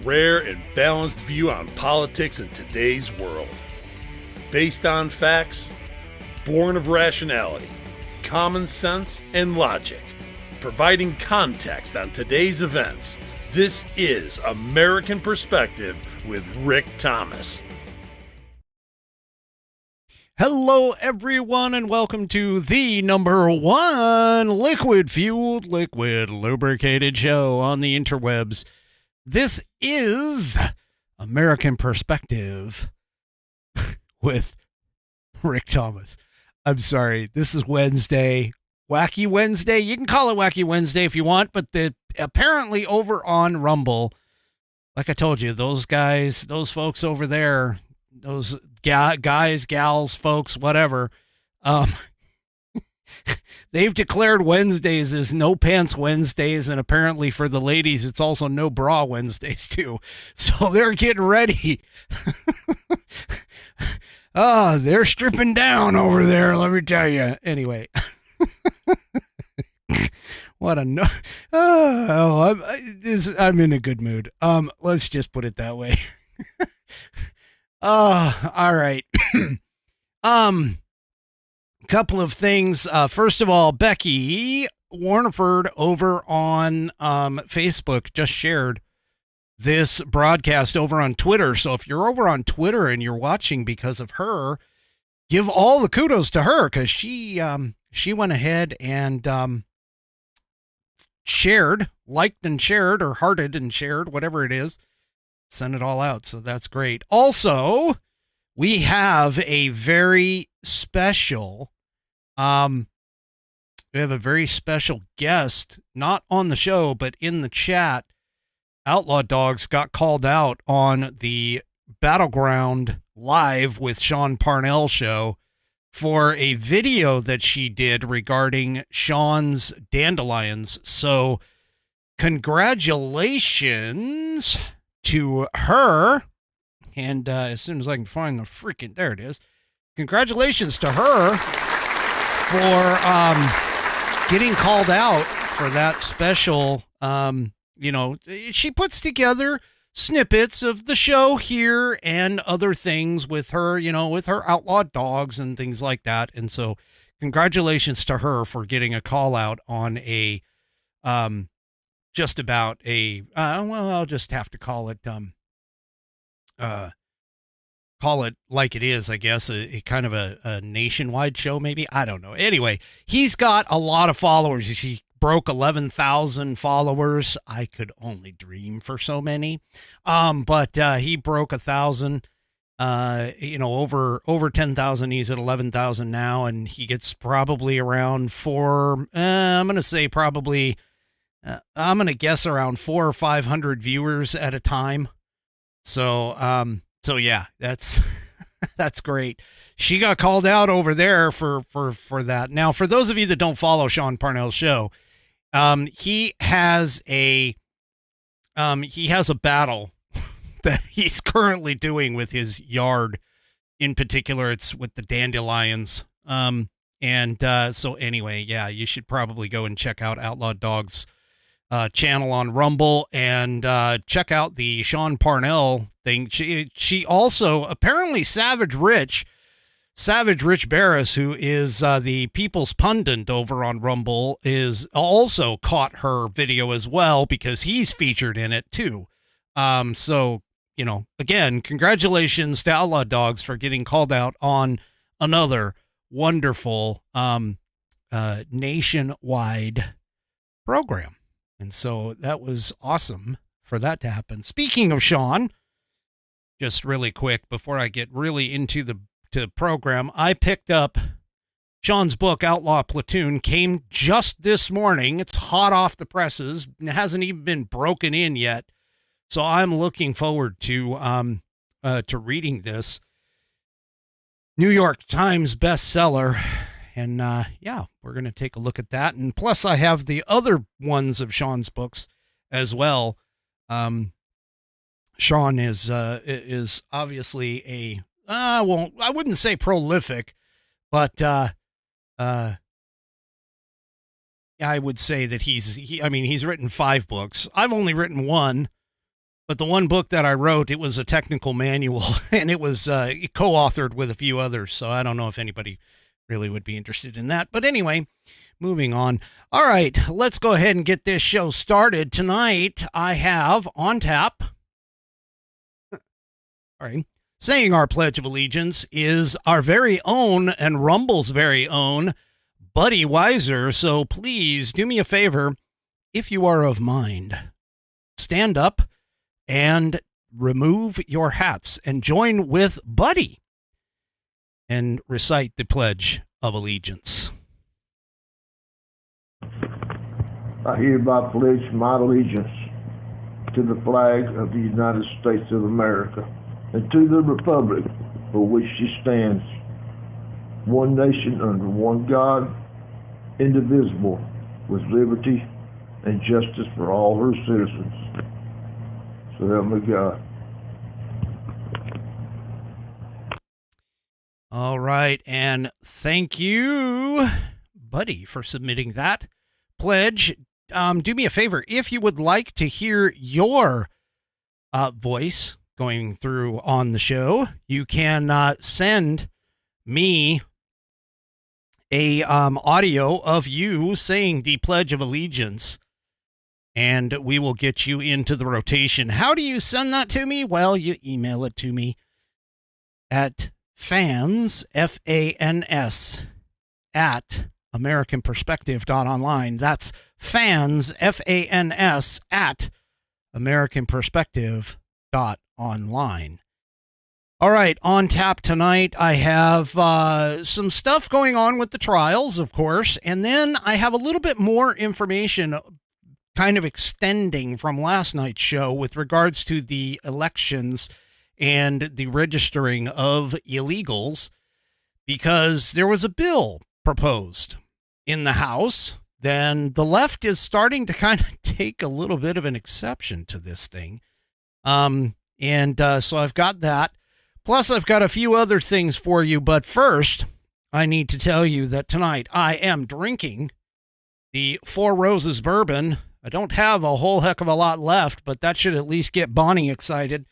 rare and balanced view on politics in today's world. Based on facts, born of rationality, common sense, and logic, providing context on today's events. This is American Perspective with Rick Thomas. Hello, everyone, and welcome to the #1 liquid-fueled, liquid-lubricated show on the interwebs. This is American Perspective with Rick Thomas. I'm sorry, this is Wednesday. Wacky Wednesday. You can call it Wacky Wednesday if you want, but apparently over on Rumble, like I told you, those guys, those folks over there, those guys, gals, folks, whatever, they've declared Wednesdays as No Pants Wednesdays, and apparently for the ladies, it's also No Bra Wednesdays too. So they're getting ready. They're stripping down over there, let me tell you. Anyway. What a I'm in a good mood. Let's just put it that way. All right. Couple of things. First of all, Becky Warneford over on Facebook just shared this broadcast over on Twitter. So if you're over on Twitter and you're watching because of her, give all the kudos to her, because she went ahead and shared, liked and shared, or hearted and shared, whatever it is. Send it all out. So that's great. Also, we have a very special, guest, not on the show, but in the chat. Outlaw Dogs got called out on the Battleground Live with Sean Parnell show for a video that she did regarding Sean's dandelions. So congratulations to her. And as soon as I can find the there it is. Congratulations to her for getting called out for that special, she puts together snippets of the show here and other things with her, with her outlaw dogs and things like that. And so congratulations to her for getting a call out on a, just about a, I'll just have to call it like it is, I guess, a kind of a nationwide show, maybe. I don't know. Anyway, he's got a lot of followers. He broke 11,000 followers. I could only dream for so many. But he broke 1,000, over 10,000. He's at 11,000 now, and he gets probably around I'm going to guess around 400 or 500 viewers at a time. So yeah, that's that's great. She got called out over there for that. Now, for those of you that don't follow Sean Parnell's show, he has a battle that he's currently doing with his yard. In particular, it's with the dandelions. So anyway, yeah, you should probably go and check out Outlaw Dogs channel on Rumble and check out the Sean Parnell thing. She also, apparently Savage Rich Barris, who is the People's Pundit over on Rumble, is also caught her video as well, because he's featured in it too. So, again, congratulations to Outlaw Dogs for getting called out on another wonderful nationwide program. And so that was awesome for that to happen. Speaking of Sean, just really quick before I get really into the program, I picked up Sean's book, Outlaw Platoon, came just this morning. It's hot off the presses. It hasn't even been broken in yet. So I'm looking forward to reading this. New York Times bestseller. And we're going to take a look at that. And plus I have the other ones of Sean's books as well. Sean is obviously I wouldn't say prolific, but I would say that he's written 5 books. I've only written 1. But the one book that I wrote, it was a technical manual, and it was co-authored with a few others. So I don't know if anybody really would be interested in that. But anyway, moving on. All right, let's go ahead and get this show started. Tonight, I have on tap, saying our Pledge of Allegiance is our very own and Rumble's very own Buddy Weiser. So please do me a favor, if you are of mind, stand up and remove your hats and join with Buddy and recite the Pledge of Allegiance. I hereby pledge my allegiance to the flag of the United States of America and to the republic for which she stands, one nation under one God, indivisible, with liberty and justice for all her citizens. So help me God. All right, and thank you, Buddy, for submitting that pledge. Do me a favor, if you would like to hear your voice going through on the show, you can send me a audio of you saying the Pledge of Allegiance, and we will get you into the rotation. How do you send that to me? Well, you email it to me at fans, F-A-N-S, at AmericanPerspective.online. That's fans, F-A-N-S, at AmericanPerspective.online. All right, on tap tonight, I have some stuff going on with the trials, of course, and then I have a little bit more information kind of extending from last night's show with regards to the elections and the registering of illegals, because there was a bill proposed in the House. Then the left is starting to kind of take a little bit of an exception to this thing. So I've got that. Plus, I've got a few other things for you. But first, I need to tell you that tonight I am drinking the Four Roses bourbon. I don't have a whole heck of a lot left, but that should at least get Bonnie excited.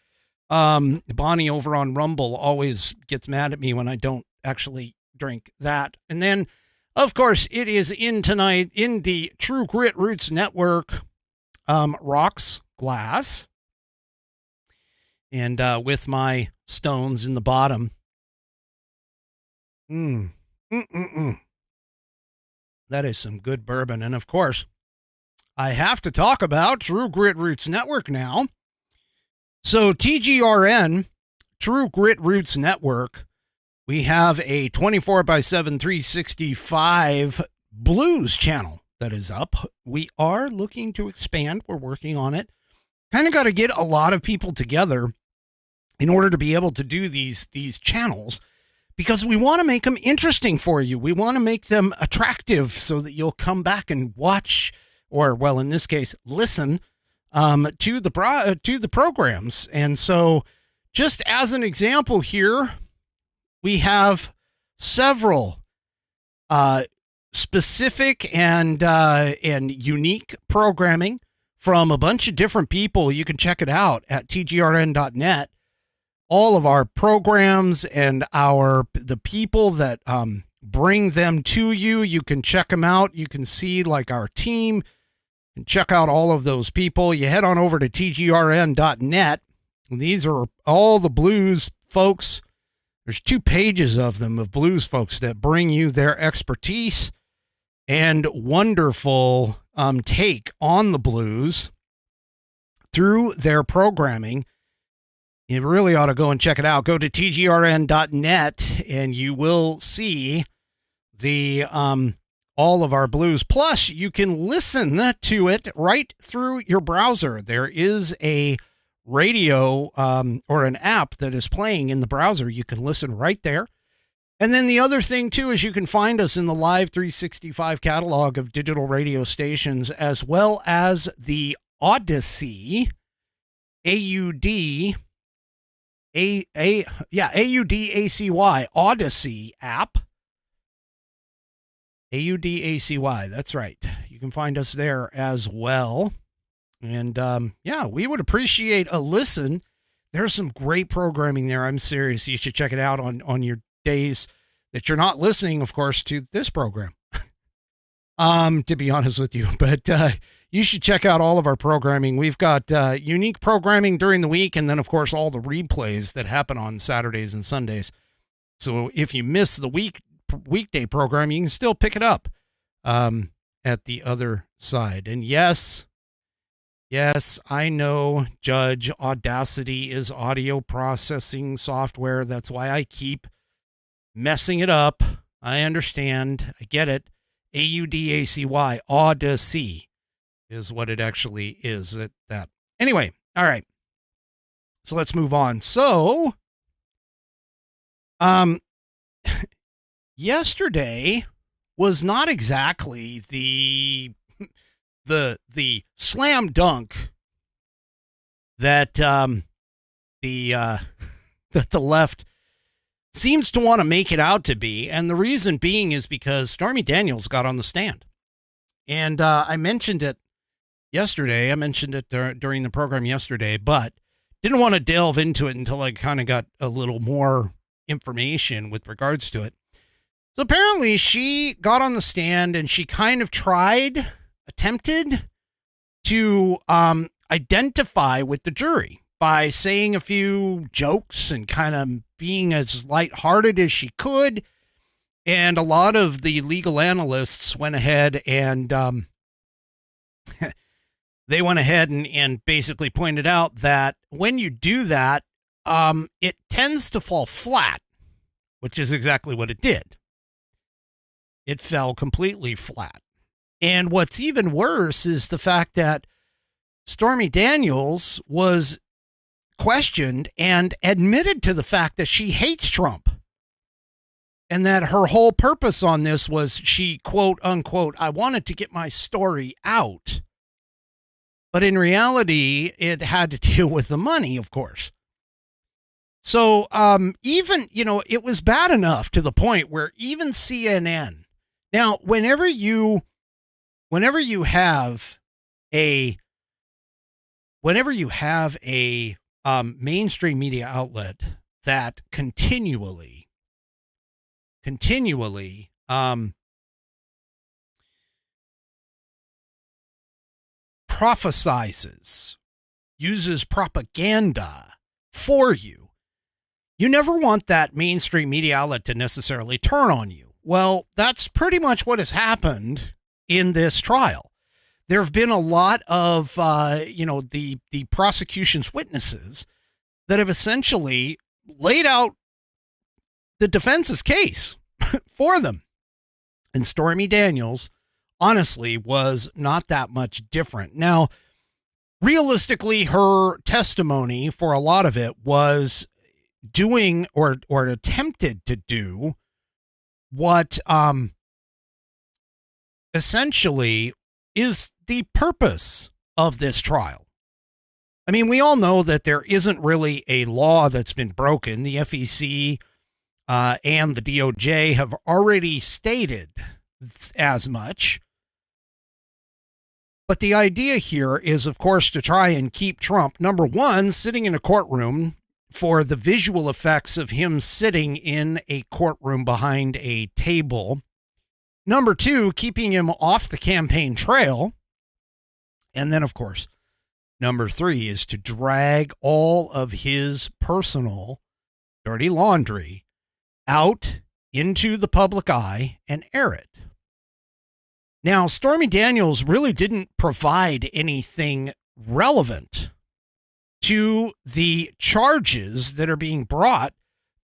Bonnie over on Rumble always gets mad at me when I don't actually drink that. And then, of course, it is in tonight in the True Grit Roots Network rocks glass. And with my stones in the bottom. That is some good bourbon. And of course, I have to talk about True Grit Roots Network now. So TGRN, True Grit Roots Network, we have a 24/7, 365 blues channel that is up. We are looking to expand. We're working on it. Kind of got to get a lot of people together in order to be able to do these channels, because we want to make them interesting for you. We want to make them attractive so that you'll come back and watch, or, well, in this case, listen to the programs. And so, just as an example here, we have several specific and unique programming from a bunch of different people. You can check it out at tgrn.net. All of our programs and the people that bring them to you, you can check them out. You can see like our team and check out all of those people. You head on over to tgrn.net. And these are all the blues folks. There's 2 pages of them, of blues folks that bring you their expertise and wonderful take on the blues through their programming. You really ought to go and check it out. Go to tgrn.net and you will see the all of our blues. Plus, you can listen to it right through your browser. There is a radio or an app that is playing in the browser. You can listen right there. And then the other thing, too, is you can find us in the Live 365 catalog of digital radio stations, as well as the Odyssey, AUDACY, Odyssey app. AUDACY, that's right. You can find us there as well. And yeah, we would appreciate a listen. There's some great programming there. I'm serious. You should check it out on your days that you're not listening, of course, to this program. To be honest with you, but you should check out all of our programming. We've got unique programming during the week, and then, of course, all the replays that happen on Saturdays and Sundays. So if you miss the weekday program, you can still pick it up at the other side. And yes, I know, Judge, Audacity is audio processing software. That's why I keep messing it up. I understand. I get it. Audacy, Odyssey is what it actually is. That. Anyway, all right. So let's move on. So, yesterday was not exactly the slam dunk that that the left seems to want to make it out to be. And the reason being is because Stormy Daniels got on the stand. And I mentioned it yesterday. I mentioned it during the program yesterday, but didn't want to delve into it until I kind of got a little more information with regards to it. So apparently she got on the stand and she kind of attempted to identify with the jury by saying a few jokes and kind of being as lighthearted as she could. And a lot of the legal analysts went ahead and they went ahead and basically pointed out that when you do that, it tends to fall flat, which is exactly what it did. It fell completely flat. And what's even worse is the fact that Stormy Daniels was questioned and admitted to the fact that she hates Trump and that her whole purpose on this was she, quote unquote, I wanted to get my story out. But in reality, it had to deal with the money, of course. So even, it was bad enough to the point where even CNN, now, whenever you have a mainstream media outlet that continually prophesizes, uses propaganda for you, you never want that mainstream media outlet to necessarily turn on you. Well, that's pretty much what has happened in this trial. There have been a lot of, the prosecution's witnesses that have essentially laid out the defense's case for them. And Stormy Daniels, honestly, was not that much different. Now, realistically, her testimony for a lot of it was doing or attempted to do what essentially is the purpose of this trial. I mean, we all know that there isn't really a law that's been broken. The FEC and the DOJ have already stated as much. But the idea here is, of course, to try and keep Trump, number one, sitting in a courtroom for the visual effects of him sitting in a courtroom behind a table. Number two, keeping him off the campaign trail. And then, of course, number three is to drag all of his personal dirty laundry out into the public eye and air it. Now, Stormy Daniels really didn't provide anything relevant to the charges that are being brought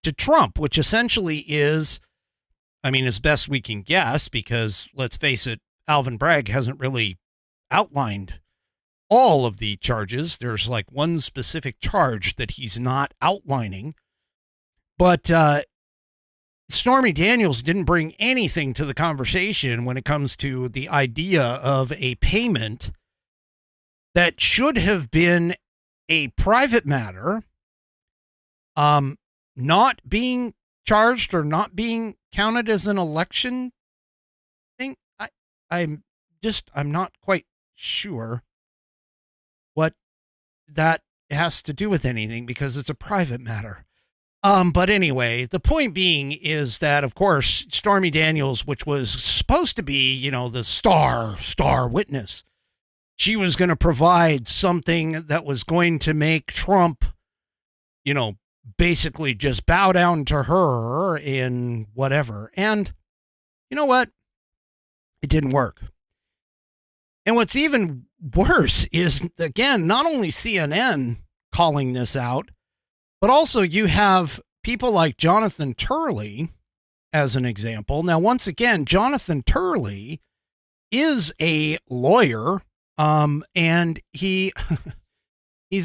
to Trump, which essentially is, I mean, as best we can guess, because let's face it, Alvin Bragg hasn't really outlined all of the charges. There's like one specific charge that he's not outlining. But Stormy Daniels didn't bring anything to the conversation when it comes to the idea of a payment that should have been a private matter, not being charged or not being counted as an election thing. I'm not quite sure. that has to do with anything because it's a private matter. But anyway, the point being is that, of course, Stormy Daniels, which was supposed to be, the star witness, she was going to provide something that was going to make Trump, basically just bow down to her in whatever. And you know what? It didn't work. And what's even worse is, again, not only CNN calling this out, but also you have people like Jonathan Turley as an example. Now, once again, Jonathan Turley is a lawyer, and he's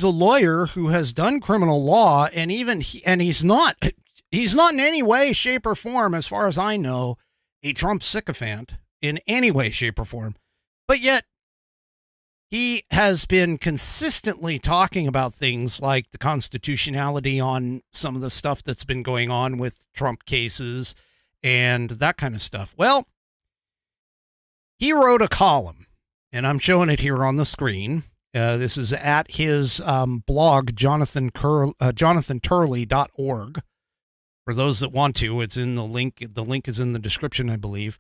a lawyer who has done criminal law, and he's not in any way, shape, or form, as far as I know, a Trump sycophant in any way, shape, or form. But yet, he has been consistently talking about things like the constitutionality on some of the stuff that's been going on with Trump cases and that kind of stuff. Well, he wrote a column, and I'm showing it here on the screen. This is at his blog, jonathanturley.org. For those that want to, it's in the link. The link is in the description, I believe.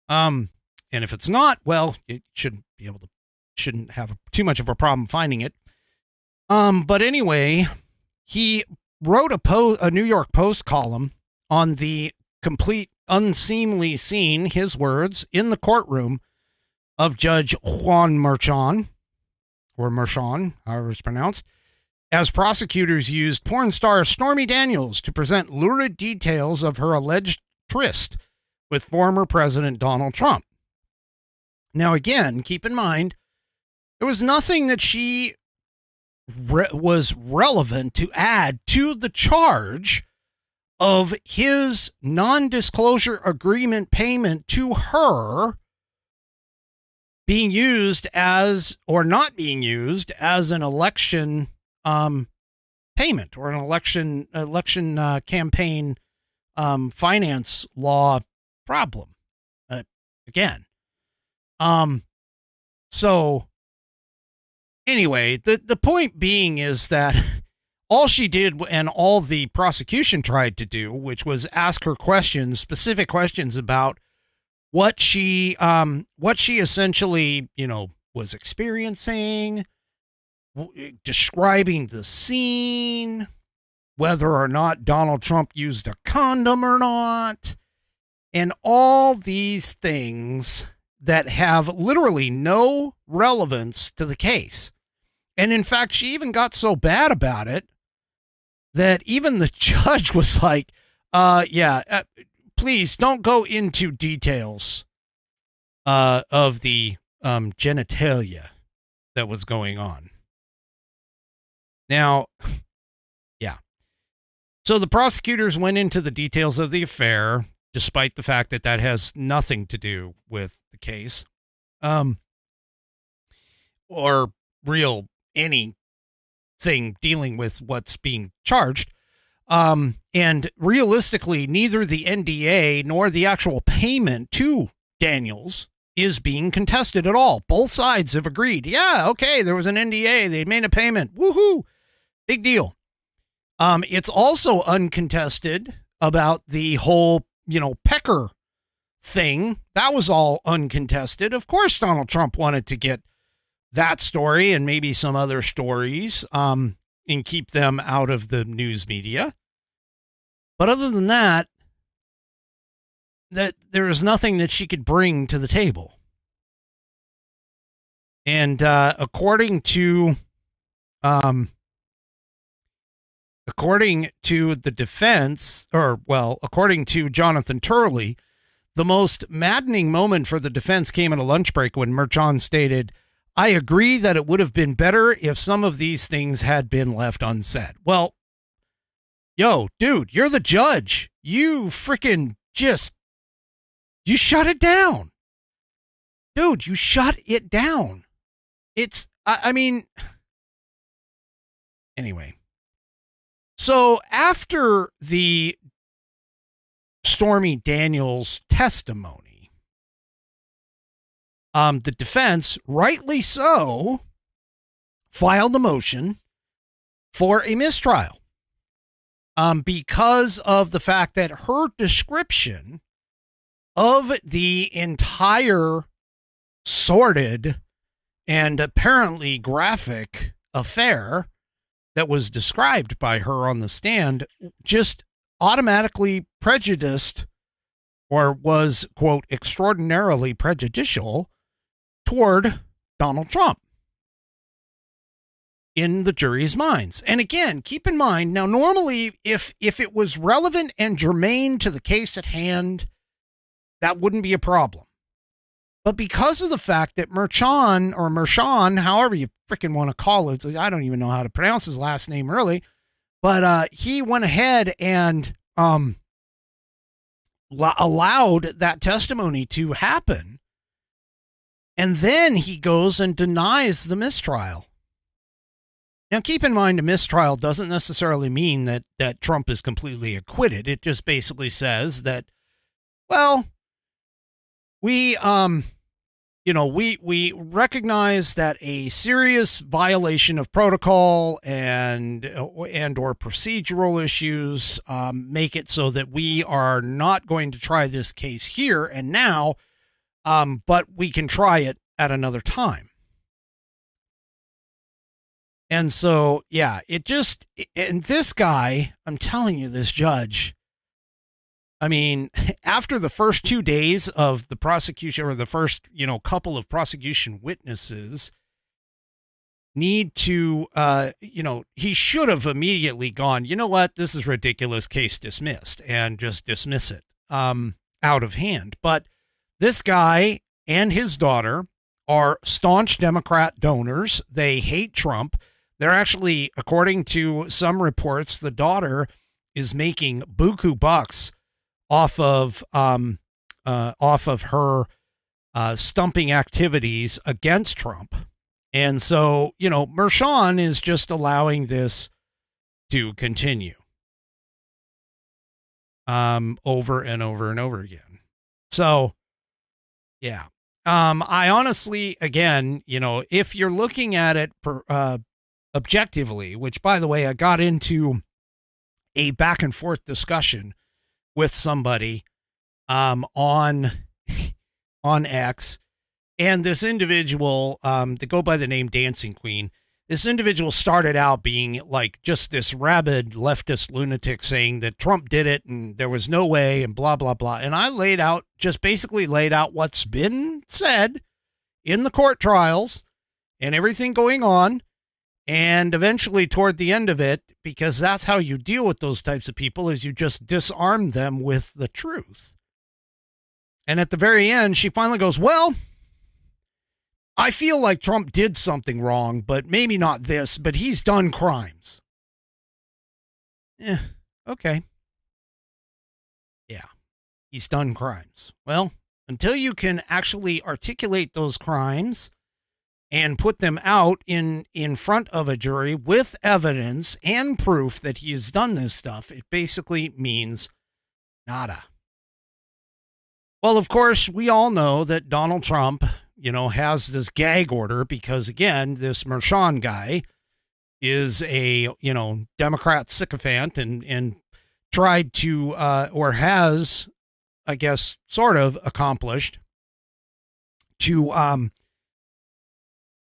And if it's not, well, it shouldn't have too much of a problem finding it. But anyway, he wrote a New York Post column on the complete unseemly scene, his words, in the courtroom of Judge Juan Merchan, or Merchan, however it's pronounced, as prosecutors used porn star Stormy Daniels to present lurid details of her alleged tryst with former President Donald Trump. Now, again, keep in mind, there was nothing that she was relevant to add to the charge of his non-disclosure agreement payment to her being used as, or not being used as, an election payment or an election campaign finance law problem. Again. So anyway, the point being is that all she did, and all the prosecution tried to do, which was ask her questions, specific questions about what she essentially, was experiencing, describing the scene, whether or not Donald Trump used a condom or not, and all these things that have literally no relevance to the case. And in fact, she even got so bad about it that even the judge was like, please don't go into details of the genitalia that was going on. Now, yeah. So the prosecutors went into the details of the affair, despite the fact that that has nothing to do with the case, or real anything dealing with what's being charged. And realistically, neither the NDA nor the actual payment to Daniels is being contested at all. Both sides have agreed. Yeah, okay, there was an NDA. They made a payment. Woohoo! Big deal. It's also uncontested about the whole, Pecker thing. That was all uncontested. Of course, Donald Trump wanted to get that story and maybe some other stories, and keep them out of the news media. But other than that, there is nothing that she could bring to the table. And according to the defense, according to Jonathan Turley, the most maddening moment for the defense came at a lunch break when Merchan stated, "I agree that it would have been better if some of these things had been left unsaid." Well, yo, dude, you're the judge. You freaking you shut it down. Dude, you shut it down. Anyway. So after the Stormy Daniels testimony, the defense, rightly so, filed a motion for a mistrial because of the fact that her description of the entire sordid and apparently graphic affair that was described by her on the stand just automatically prejudiced or was, quote, extraordinarily prejudicial toward Donald Trump in the jury's minds. And again, keep in mind, now normally if it was relevant and germane to the case at hand, that wouldn't be a problem. But because of the fact that Merchan, however you freaking want to call it, I don't even know how to pronounce his last name really, but he went ahead and allowed that testimony to happen. And then he goes and denies the mistrial. Now, keep in mind, a mistrial doesn't necessarily mean that Trump is completely acquitted. It just basically says that, well, we recognize that a serious violation of protocol and or procedural issues make it so that we are not going to try this case here and now, but we can try it at another time. And so, yeah, and this guy, I'm telling you, this judge, I mean, after the first 2 days of the prosecution, or the first, couple of prosecution witnesses need to, he should have immediately gone, you know what, this is ridiculous, case dismissed, and just dismiss it out of hand. But this guy and his daughter are staunch Democrat donors. They hate Trump. They're actually, according to some reports, the daughter is making buku bucks off of her stumping activities against Trump. And so, Merchan is just allowing this to continue over and over and over again. So, yeah. I honestly, again, if you're looking at it objectively, which, by the way, I got into a back and forth discussion with somebody on X, and this individual, they go by the name Dancing Queen. This individual started out being like just this rabid leftist lunatic saying that Trump did it and there was no way and blah, blah, blah. And I basically laid out what's been said in the court trials and everything going on. And eventually toward the end of it, because that's how you deal with those types of people, is you just disarm them with the truth. And at the very end, she finally goes, well, I feel like Trump did something wrong, but maybe not this, but he's done crimes. Okay. Yeah, he's done crimes. Well, until you can actually articulate those crimes and put them out in front of a jury with evidence and proof that he has done this stuff, it basically means nada. Well, of course, we all know that Donald Trump, has this gag order because, again, this Merchan guy is a, Democrat sycophant and tried to, or has, I guess, sort of accomplished to,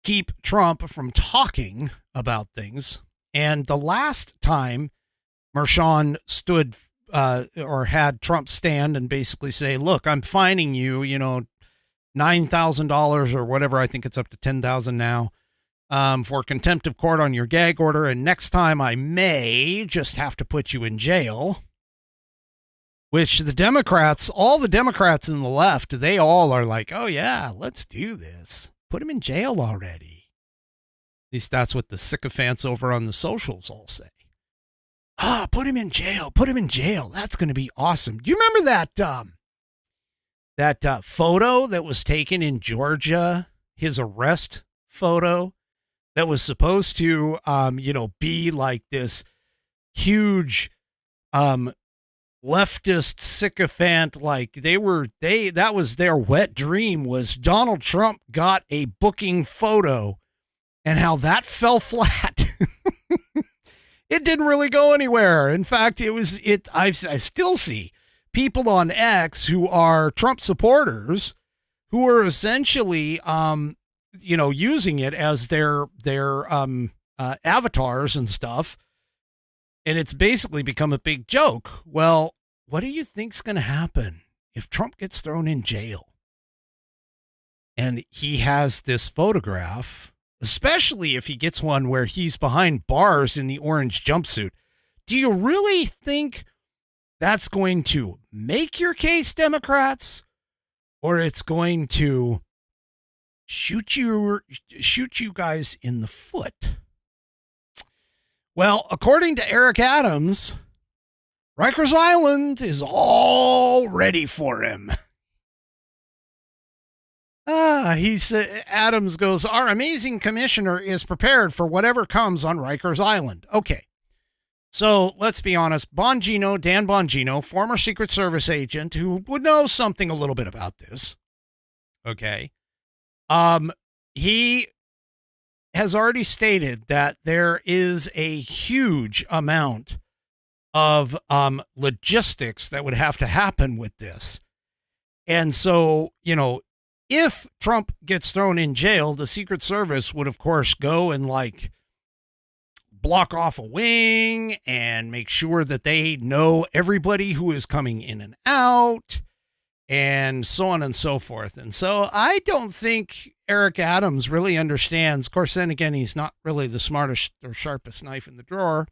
keep Trump from talking about things. And the last time Merchan stood or had Trump stand and basically say, look, I'm fining you, $9,000 or whatever. I think it's up to $10,000 now for contempt of court on your gag order. And next time I may just have to put you in jail, which the Democrats, all the Democrats in the left, they all are like, oh yeah, let's do this. Put him in jail already. At least that's what the sycophants over on the socials all say. Put him in jail. Put him in jail. That's going to be awesome. Do you remember that photo that was taken in Georgia, his arrest photo that was supposed to, be like this huge leftist sycophant, like that was their wet dream, was Donald Trump got a booking photo, and how that fell flat. it didn't really go anywhere. In fact, I still see people on X who are Trump supporters who are essentially, using it as their avatars and stuff. And it's basically become a big joke. Well, what do you think's going to happen if Trump gets thrown in jail? And he has this photograph, especially if he gets one where he's behind bars in the orange jumpsuit. Do you really think that's going to make your case, Democrats? Or it's going to shoot you guys in the foot? Well, according to Eric Adams, Rikers Island is all ready for him. Adams goes, our amazing commissioner is prepared for whatever comes on Rikers Island. Okay. So let's be honest. Dan Bongino, former Secret Service agent who would know something a little bit about this. Okay. He has already stated that there is a huge amount of logistics that would have to happen with this. And so, if Trump gets thrown in jail, the Secret Service would, of course, go and block off a wing and make sure that they know everybody who is coming in and out and so on and so forth. And so I don't think Eric Adams really understands. Of course, then again, he's not really the smartest or sharpest knife in the drawer.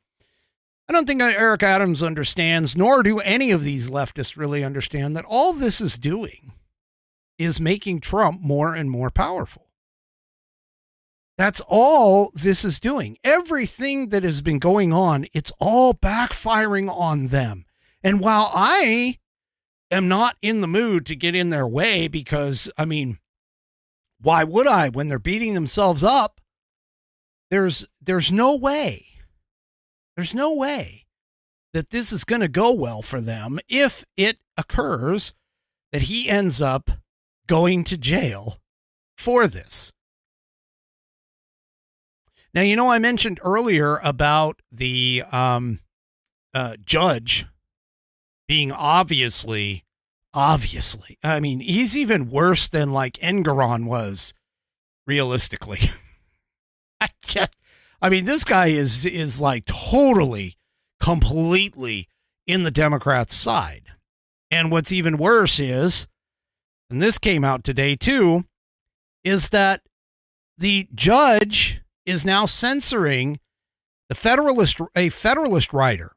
I don't think Eric Adams understands, nor do any of these leftists really understand, that all this is doing is making Trump more and more powerful. That's all this is doing. Everything that has been going on, it's all backfiring on them. And while I am not in the mood to get in their way, because, why would I when they're beating themselves up? There's no way. There's no way that this is going to go well for them if it occurs that he ends up going to jail for this. Now, I mentioned earlier about the judge being obviously, he's even worse than Engoron was, realistically. This guy is totally, completely in the Democrats' side. And what's even worse is, and this came out today too, is that the judge is now censoring a Federalist writer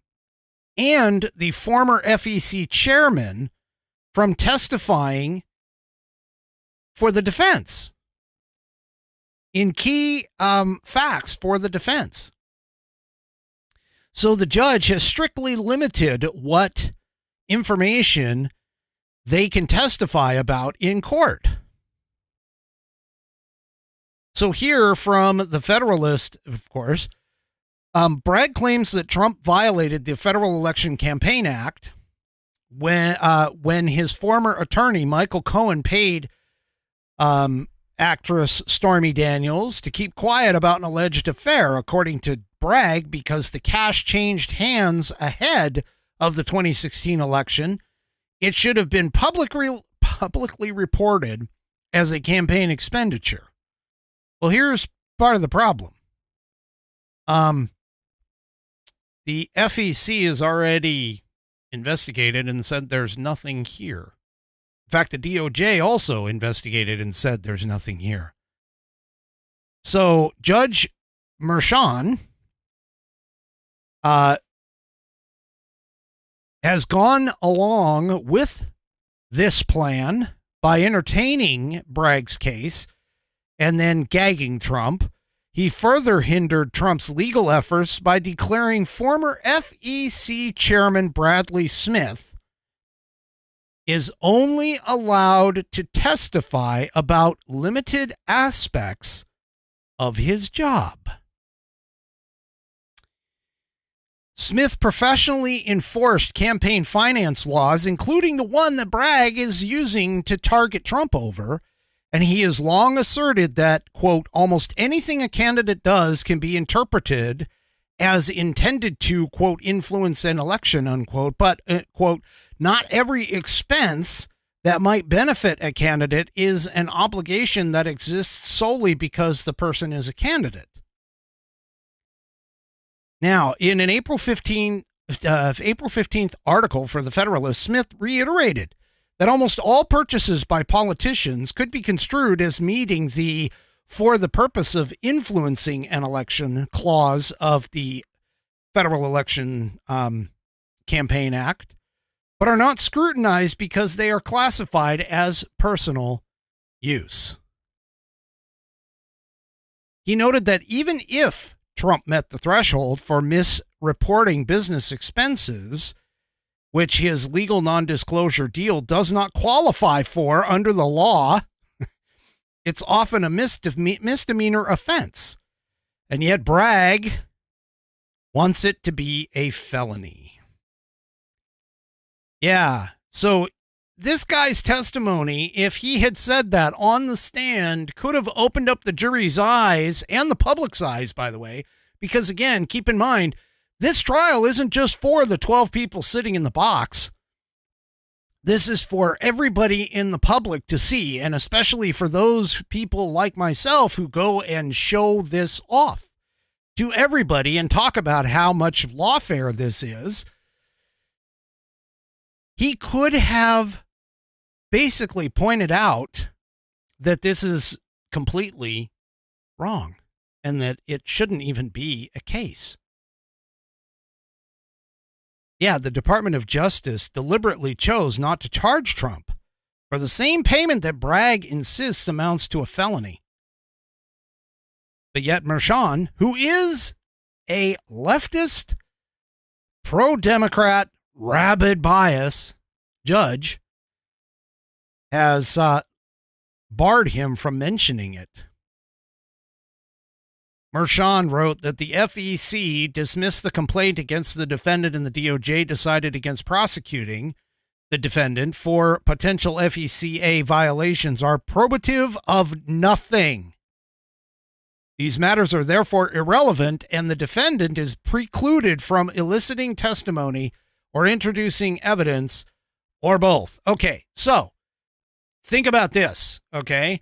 and the former FEC chairman from testifying for the defense in key facts for the defense. So the judge has strictly limited what information they can testify about in court. So here from the Federalist, of course, Bragg claims that Trump violated the Federal Election Campaign Act when his former attorney, Michael Cohen, paid actress Stormy Daniels to keep quiet about an alleged affair, according to Bragg, because the cash changed hands ahead of the 2016 election. It should have been publicly reported as a campaign expenditure. Well, here's part of the problem. The FEC has already investigated and said there's nothing here. In fact, the DOJ also investigated and said there's nothing here. So Judge Merchan has gone along with this plan by entertaining Bragg's case and then gagging Trump. He further hindered Trump's legal efforts by declaring former FEC Chairman Bradley Smith is only allowed to testify about limited aspects of his job. Smith professionally enforced campaign finance laws, including the one that Bragg is using to target Trump over, and he has long asserted that, quote, almost anything a candidate does can be interpreted as intended to, quote, influence an election, unquote, but, quote, not every expense that might benefit a candidate is an obligation that exists solely because the person is a candidate. Now, in an April 15th article for The Federalist, Smith reiterated that almost all purchases by politicians could be construed as meeting the "for the purpose of influencing an election" clause of the Federal Election Campaign Act, but are not scrutinized because they are classified as personal use. He noted that even if Trump met the threshold for misreporting business expenses, which his legal non-disclosure deal does not qualify for under the law, it's often a misdemeanor offense. And yet Bragg wants it to be a felony. Yeah, so this guy's testimony, if he had said that on the stand, could have opened up the jury's eyes and the public's eyes, by the way, because again, keep in mind, this trial isn't just for the 12 people sitting in the box. This is for everybody in the public to see, and especially for those people like myself who go and show this off to everybody and talk about how much lawfare this is. He could have basically pointed out that this is completely wrong and that it shouldn't even be a case. Yeah, the Department of Justice deliberately chose not to charge Trump for the same payment that Bragg insists amounts to a felony. But yet Merchan, who is a leftist, pro-Democrat, rabid bias judge, has barred him from mentioning it. Merchan wrote that the FEC dismissed the complaint against the defendant and the DOJ decided against prosecuting the defendant for potential FECA violations are probative of nothing. These matters are therefore irrelevant and the defendant is precluded from eliciting testimony or introducing evidence or both. Okay, so think about this, okay?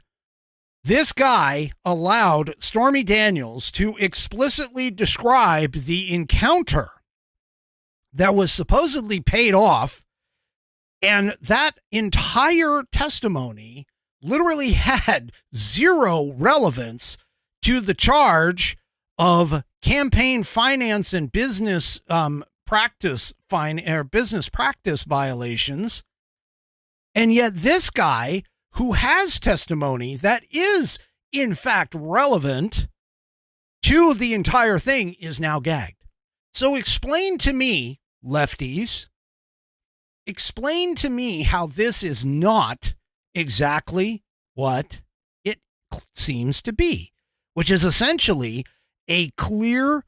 This guy allowed Stormy Daniels to explicitly describe the encounter that was supposedly paid off, and that entire testimony literally had zero relevance to the charge of campaign finance and business practice violations. And yet this guy, who has testimony that is, in fact, relevant to the entire thing, is now gagged. So explain to me, lefties, explain to me how this is not exactly what it seems to be, which is essentially a clear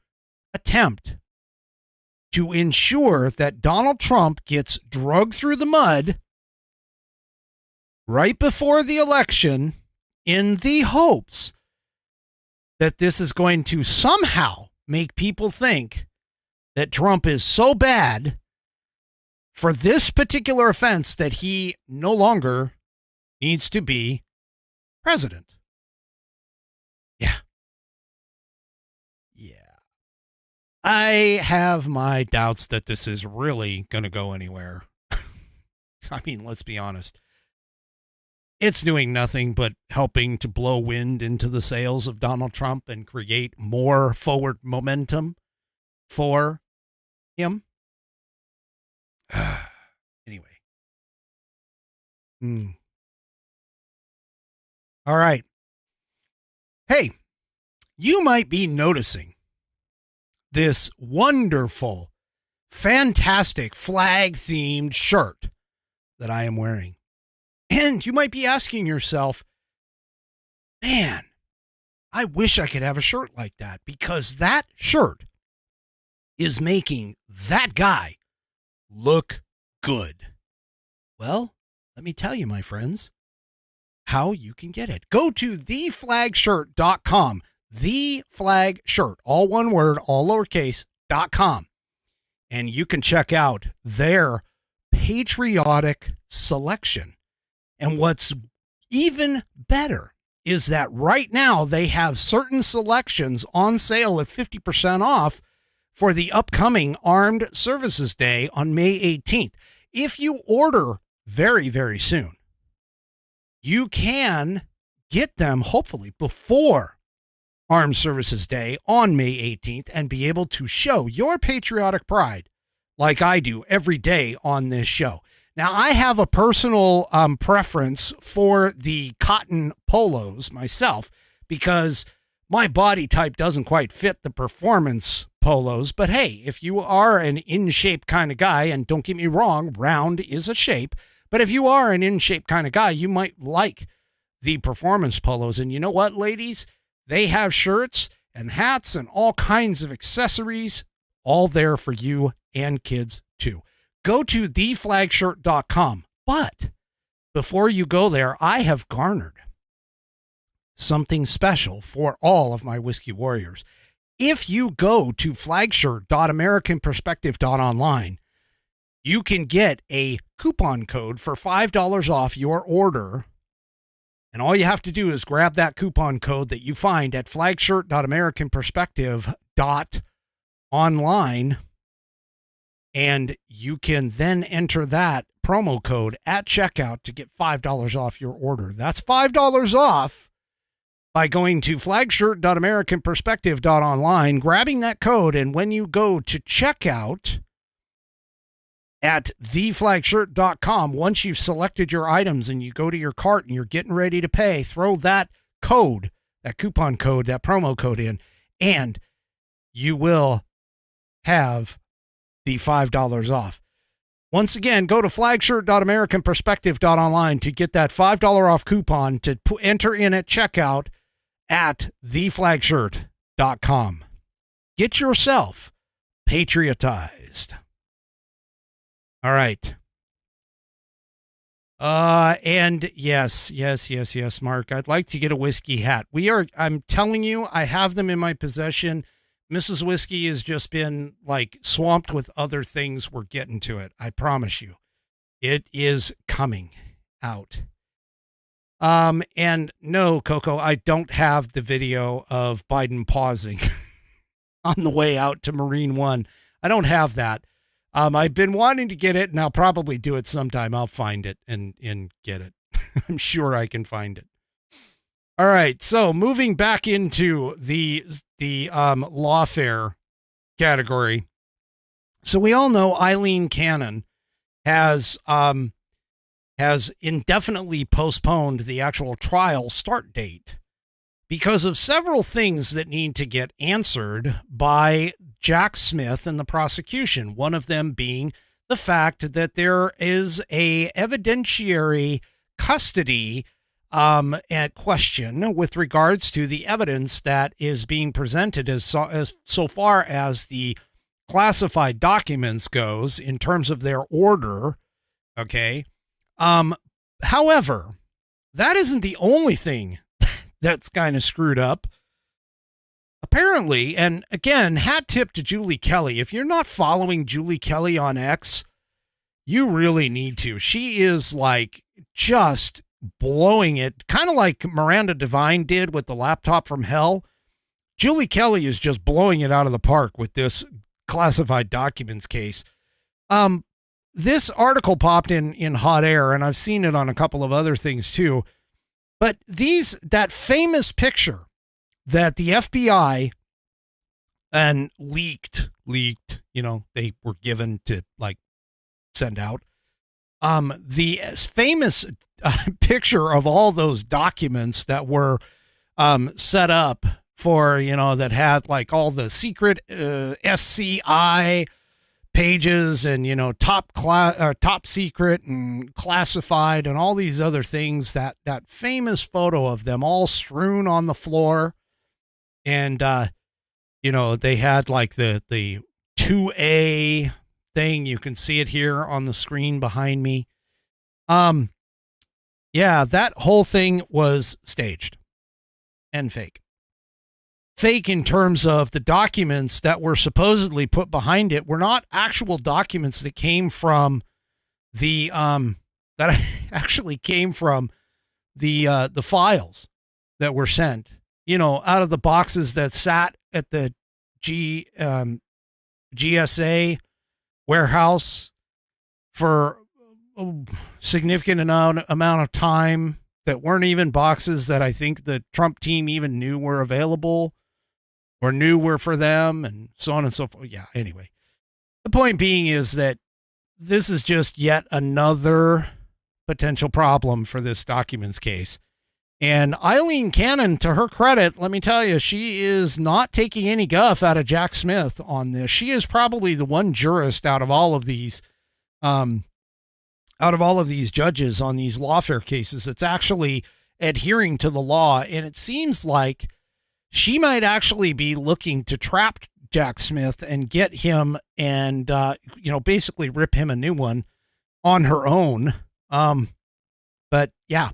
attempt to ensure that Donald Trump gets dragged through the mud right before the election in the hopes that this is going to somehow make people think that Trump is so bad for this particular offense that he no longer needs to be president. Yeah. I have my doubts that this is really going to go anywhere. I mean, let's be honest. It's doing nothing but helping to blow wind into the sails of Donald Trump and create more forward momentum for him. Anyway. All right. Hey, you might be noticing this wonderful, fantastic flag-themed shirt that I am wearing. And you might be asking yourself, man, I wish I could have a shirt like that, because that shirt is making that guy look good. Well, let me tell you, my friends, how you can get it. Go to theflagshirt.com, theflagshirt, all one word, all lowercase.com. And you can check out their patriotic selection. And what's even better is that right now they have certain selections on sale at 50% off for the upcoming Armed Services Day on May 18th. If you order very, very soon, you can get them hopefully before Armed Services Day on May 18th and be able to show your patriotic pride like I do every day on this show. Now, I have a personal preference for the cotton polos myself because my body type doesn't quite fit the performance polos. But hey, if you are an in-shape kind of guy, and don't get me wrong, round is a shape, but if you are an in-shape kind of guy, you might like the performance polos. And you know what, ladies? They have shirts and hats and all kinds of accessories, all there for you and kids too. Go to theflagshirt.com. But before you go there, I have garnered something special for all of my Whiskey Warriors. If you go to flagshirt.americanperspective.online, you can get a coupon code for $5 off your order. And all you have to do is grab that coupon code that you find at flagshirt.americanperspective.online. And you can then enter that promo code at checkout to get $5 off your order. That's $5 off by going to flagshirt.americanperspective.online, grabbing that code, and when you go to checkout at theflagshirt.com, once you've selected your items and you go to your cart and you're getting ready to pay, throw that code, that coupon code, that promo code in, and you will have the $5 off. Once again, go to flagshirt.americanperspective.online to get that $5 off coupon to enter in at checkout at theflagshirt.com. Get yourself patriotized. All right. And yes, Mark, I'd like to get a whiskey hat. I'm telling you, I have them in my possession. Mrs. Whiskey has just been like swamped with other things. We're getting to it. I promise you. It is coming out. And no, Coco, I don't have the video of Biden pausing on the way out to Marine One. I don't have that. I've been wanting to get it, and I'll probably do it sometime. I'll find it and get it. I'm sure I can find it. All right, so moving back into the lawfare category. So we all know Eileen Cannon has indefinitely postponed the actual trial start date because of several things that need to get answered by Jack Smith and the prosecution. One of them being the fact that there is a evidentiary custody at question with regards to the evidence that is being presented as so far as the classified documents goes in terms of their order. Okay. However, that isn't the only thing that's kind of screwed up. Apparently, and again, hat tip to Julie Kelly. If you're not following Julie Kelly on X, you really need to. She is like just blowing it, kind of like Miranda Devine did with the laptop from hell. Julie Kelly is just blowing it out of the park with this classified documents case. This article popped in Hot Air, and I've seen it on a couple of other things too. But that famous picture that the FBI and leaked, they were given to like send out. The famous picture of all those documents that were set up for, that had like all the secret SCI pages and, top secret and classified and all these other things, that famous photo of them all strewn on the floor. And, they had like the 2A thing. You can see it here on the screen behind me. Yeah, that whole thing was staged and fake. fake in terms of the documents that were supposedly put behind it were not actual documents that came from the that actually came from the files that were sent, out of the boxes that sat at the GSA warehouse for a significant amount of time, that weren't even boxes that I think the Trump team even knew were available or knew were for them, and so on and so forth. Yeah, anyway. The point being is that this is just yet another potential problem for this documents case. And Eileen Cannon, to her credit, let me tell you, she is not taking any guff out of Jack Smith on this. She is probably the one jurist out of all of these judges on these lawfare cases that's actually adhering to the law. And it seems like she might actually be looking to trap Jack Smith and get him and, basically rip him a new one on her own. But yeah,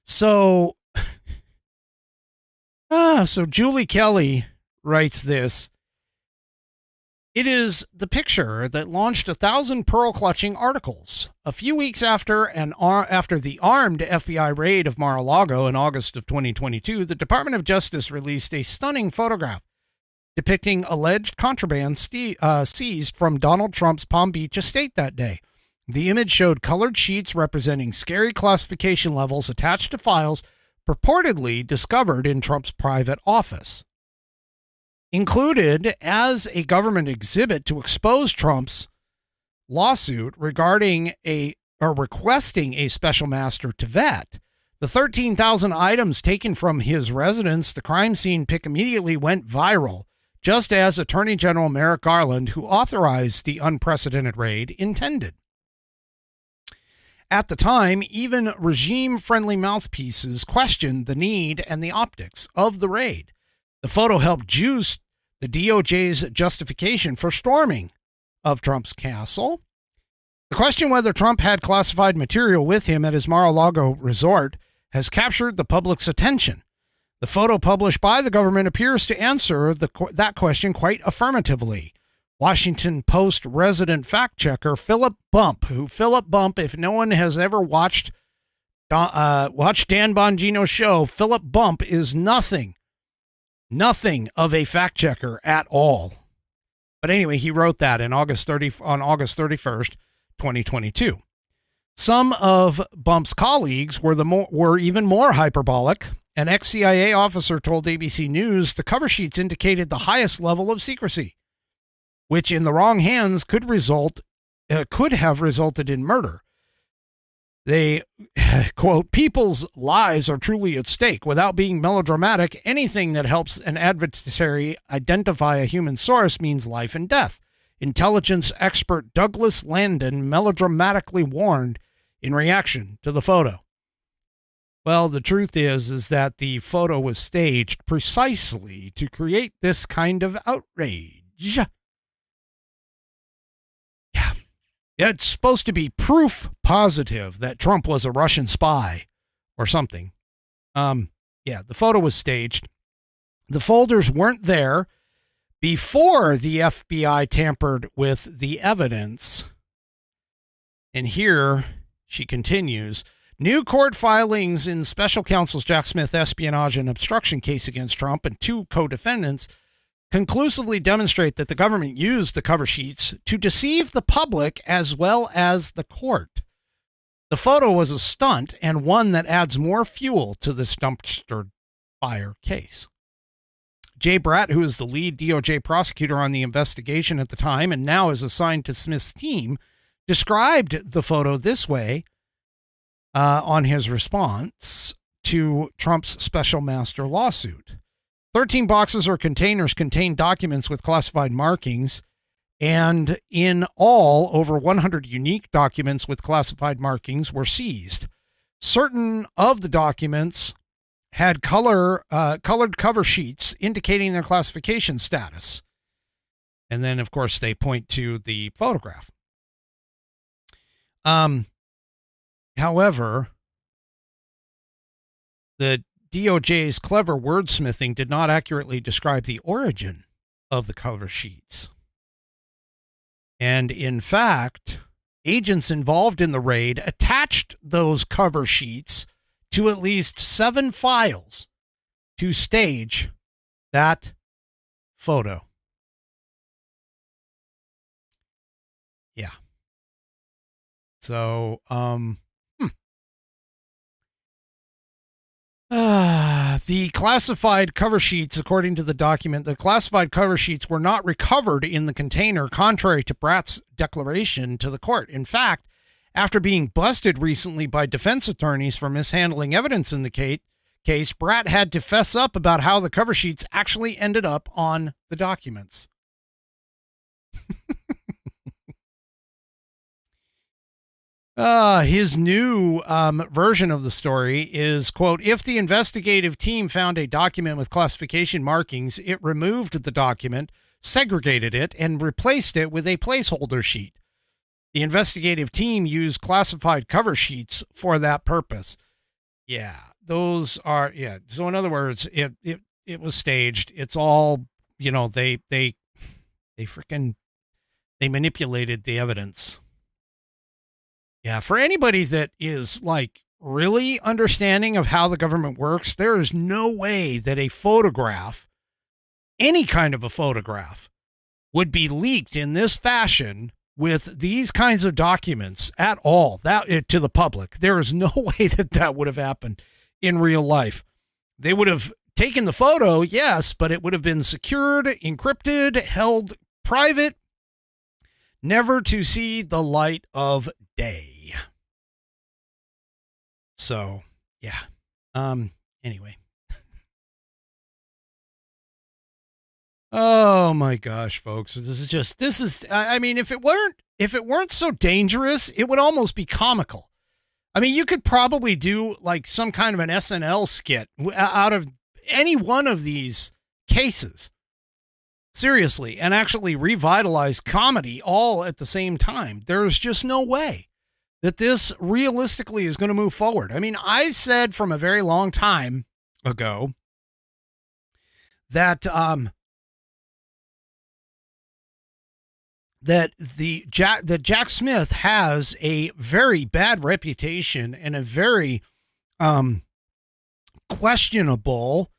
so Julie Kelly writes this. It is the picture that launched 1,000 pearl-clutching articles. A few weeks after the armed FBI raid of Mar-a-Lago in August of 2022, the Department of Justice released a stunning photograph depicting alleged contraband seized from Donald Trump's Palm Beach estate that day. The image showed colored sheets representing scary classification levels attached to files purportedly discovered in Trump's private office. Included as a government exhibit to expose Trump's lawsuit regarding requesting a special master to vet, the 13,000 items taken from his residence, the crime scene pic immediately went viral, just as Attorney General Merrick Garland, who authorized the unprecedented raid, intended. At the time, even regime-friendly mouthpieces questioned the need and the optics of the raid. The photo helped juice the DOJ's justification for storming of Trump's castle. The question whether Trump had classified material with him at his Mar-a-Lago resort has captured the public's attention. The photo published by the government appears to answer that question quite affirmatively. Washington Post resident fact-checker Philip Bump, if no one has ever watched Dan Bongino's show, Philip Bump is nothing of a fact-checker at all. But anyway, he wrote that on August 31st, 2022. Some of Bump's colleagues were even more hyperbolic. An ex-CIA officer told ABC News the cover sheets indicated the highest level of secrecy, which in the wrong hands could have resulted in murder. They, quote, people's lives are truly at stake. Without being melodramatic, anything that helps an adversary identify a human source means life and death. Intelligence expert Douglas Landon melodramatically warned in reaction to the photo. Well, the truth is that the photo was staged precisely to create this kind of outrage. Yeah. It's supposed to be proof positive that Trump was a Russian spy or something. The photo was staged. The folders weren't there before the FBI tampered with the evidence. And here she continues. New court filings in special counsel's Jack Smith espionage and obstruction case against Trump and two co-defendants conclusively demonstrate that the government used the cover sheets to deceive the public as well as the court. The photo was a stunt and one that adds more fuel to this dumpster fire case. Jay Bratt, who is the lead DOJ prosecutor on the investigation at the time and now is assigned to Smith's team, described the photo this way on his response to Trump's special master lawsuit. 13 boxes or containers contain documents with classified markings, and in all, over 100 unique documents with classified markings were seized. Certain of the documents had colored cover sheets indicating their classification status. And then, of course, they point to the photograph. However, the DOJ's clever wordsmithing did not accurately describe the origin of the cover sheets. And in fact, agents involved in the raid attached those cover sheets to at least 7 files to stage that photo. Yeah. So, the classified cover sheets, according to the document, the classified cover sheets were not recovered in the container, contrary to Bratt's declaration to the court. In fact, after being busted recently by defense attorneys for mishandling evidence in the case, Bratt had to fess up about how the cover sheets actually ended up on the documents. His new version of the story is, quote, if the investigative team found a document with classification markings, it removed the document, segregated it, and replaced it with a placeholder sheet. The investigative team used classified cover sheets for that purpose. Yeah, those are, yeah. So in other words, it was staged. It's all, you know, they manipulated the evidence. Yeah, for anybody that is like really understanding of how the government works, there is no way that a photograph, any kind of a photograph, would be leaked in this fashion with these kinds of documents at all, to the public. There is no way that that would have happened in real life. They would have taken the photo, yes, but it would have been secured, encrypted, held private, never to see the light of day. So, yeah. Anyway. Oh my gosh, folks. I mean, if it weren't so dangerous, it would almost be comical. I mean, you could probably do like some kind of an SNL skit out of any one of these cases. Seriously, and actually revitalize comedy all at the same time. There's just no way that this realistically is going to move forward. I mean, I've said from a very long time ago that Jack Smith has a very bad reputation and a very questionable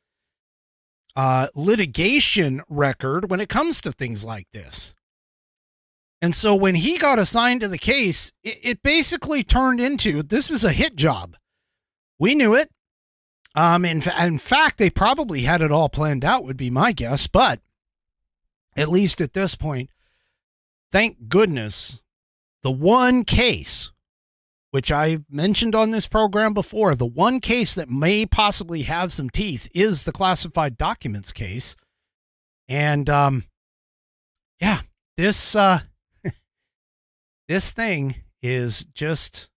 litigation record when it comes to things like this. And so when he got assigned to the case, it basically turned into, this is a hit job. We knew it. In fact, they probably had it all planned out, would be my guess. But at least at this point, thank goodness, the one case, which I mentioned on this program before, the one case that may possibly have some teeth is the classified documents case. And, yeah, this thing is just,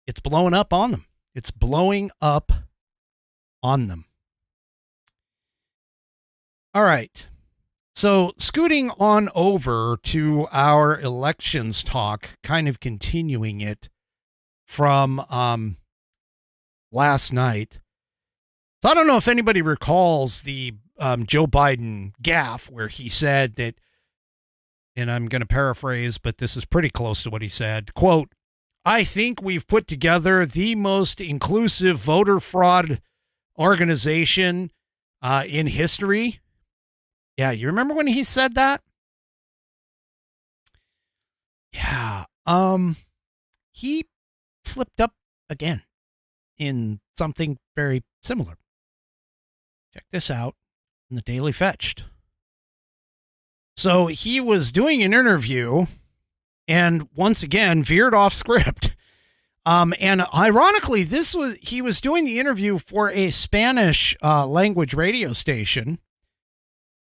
it's blowing up on them. It's blowing up on them. All right. So scooting on over to our elections talk, kind of continuing it from last night. So I don't know if anybody recalls the Joe Biden gaffe where he said that, and I'm going to paraphrase, but this is pretty close to what he said, quote, I think we've put together the most inclusive voter fraud organization in history. Yeah, you remember when he said that? Yeah. He slipped up again in something very similar. Check this out in the Daily Fetched. So he was doing an interview and once again veered off script. And ironically, he was doing the interview for a Spanish language radio station,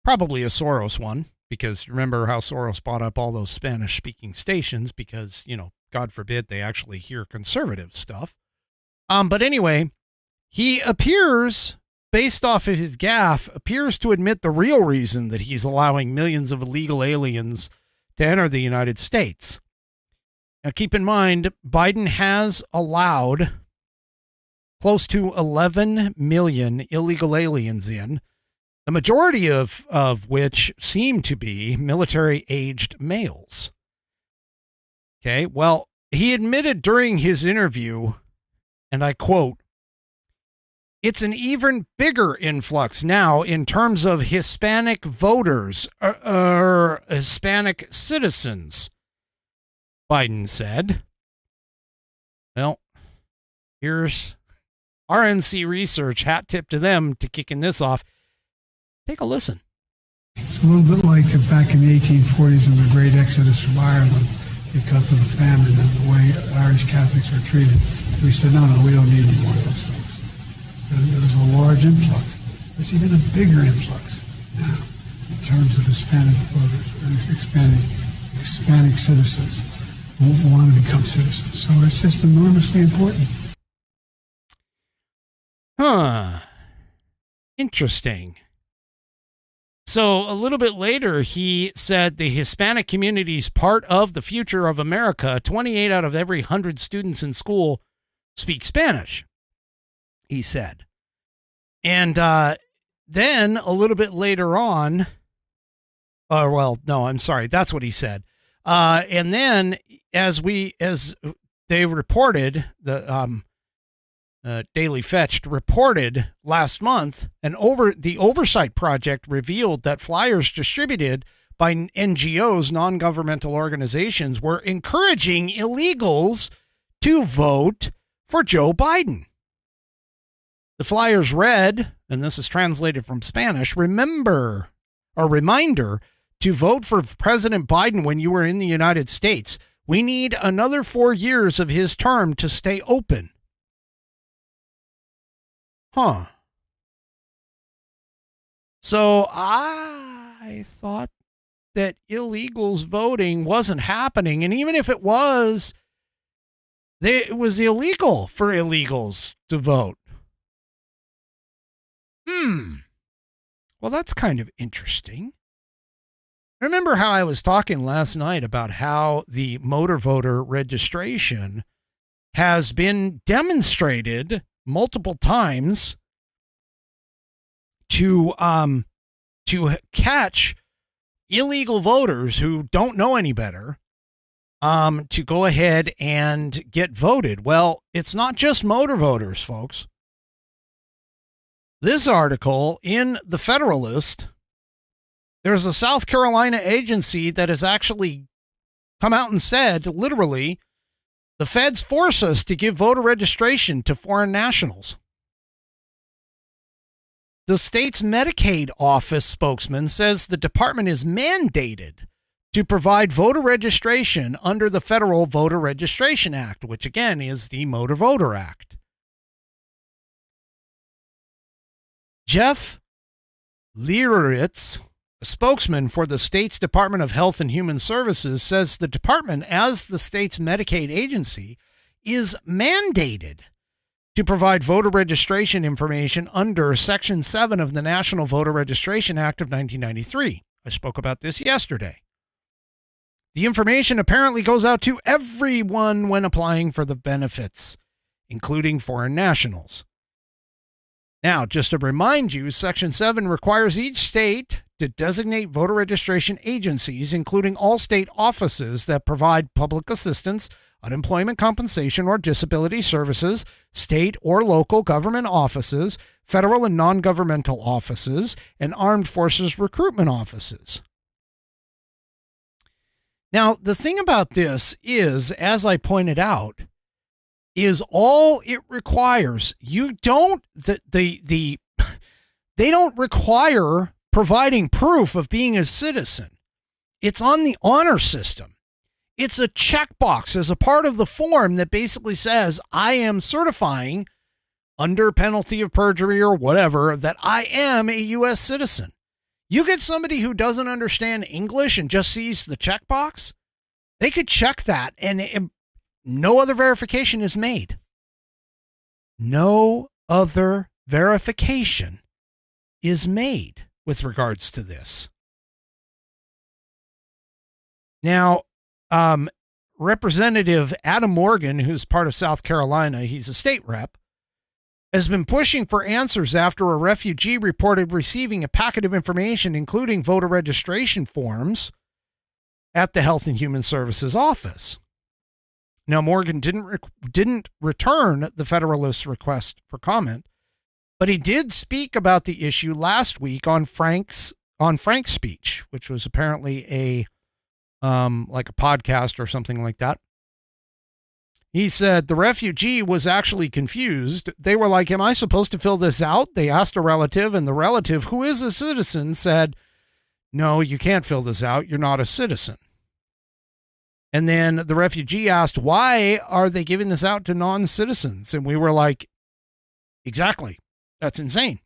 probably a Soros one, because remember how Soros bought up all those Spanish speaking stations because, you know, God forbid they actually hear conservative stuff. But anyway, he appears, based off of his gaffe, appears to admit the real reason that he's allowing millions of illegal aliens to enter the United States. Now, keep in mind, Biden has allowed close to 11 million illegal aliens in, the majority of which seem to be military-aged males. Okay, well, he admitted during his interview, and I quote, "It's an even bigger influx now in terms of Hispanic voters, or Hispanic citizens," Biden said. Well, here's RNC Research, hat tip to them to kicking this off. Take a listen. It's a little bit like back in the 1840s in the great exodus from Ireland because of the famine and the way Irish Catholics were treated. We said, no, we don't need any more of those folks. There was a large influx. There's even a bigger influx now in terms of Hispanic voters, or Hispanic citizens who want to become citizens. So it's just enormously important. Huh. Interesting. So a little bit later, he said the Hispanic community is part of the future of America. 28 out of every 100 students in school speak Spanish, he said. And then a little bit later on, that's what he said. And then as they reported, the Daily Fetched reported last month, the Oversight Project revealed that flyers distributed by NGOs, non-governmental organizations, were encouraging illegals to vote for Joe Biden. The flyers read, and this is translated from Spanish, reminder to vote for President Biden when you were in the United States. We need another 4 years of his term to stay open. Huh. So I thought that illegals voting wasn't happening. And even if it was illegal for illegals to vote. Well, that's kind of interesting. Remember how I was talking last night about how the motor voter registration has been demonstrated multiple times to catch illegal voters who don't know any better to go ahead and get voted. Well, it's not just motor voters, folks. This article in the Federalist, there's a South Carolina agency that has actually come out and said, literally, the feds force us to give voter registration to foreign nationals. The state's Medicaid office spokesman says the department is mandated to provide voter registration under the Federal Voter Registration Act, which again is the Motor Voter Act. Jeff Lieritz, a spokesman for the state's Department of Health and Human Services, says the department, as the state's Medicaid agency, is mandated to provide voter registration information under Section 7 of the National Voter Registration Act of 1993. I spoke about this yesterday. The information apparently goes out to everyone when applying for the benefits, including foreign nationals. Now, just to remind you, Section 7 requires each state to designate voter registration agencies, including all state offices that provide public assistance, unemployment compensation, or disability services, state or local government offices, federal and non-governmental offices, and armed forces recruitment offices. Now, the thing about this is, as I pointed out, is all it requires. They don't require providing proof of being a citizen. It's on the honor system. It's a checkbox as a part of the form that basically says, I am certifying under penalty of perjury or whatever that I am a U.S. citizen. You get somebody who doesn't understand English and just sees the checkbox, they could check that and no other verification is made. No other verification is made with regards to this. Now, Representative Adam Morgan, who's part of South Carolina, he's a state rep, has been pushing for answers after a refugee reported receiving a packet of information, including voter registration forms, at the Health and Human Services office. Now, Morgan didn't return the Federalist's request for comment, but he did speak about the issue last week on Frank's speech, which was apparently a podcast or something like that. He said the refugee was actually confused. They were like, am I supposed to fill this out? They asked a relative, and the relative, who is a citizen, said, no, you can't fill this out. You're not a citizen. And then the refugee asked, why are they giving this out to non-citizens? And we were like, exactly. That's insane.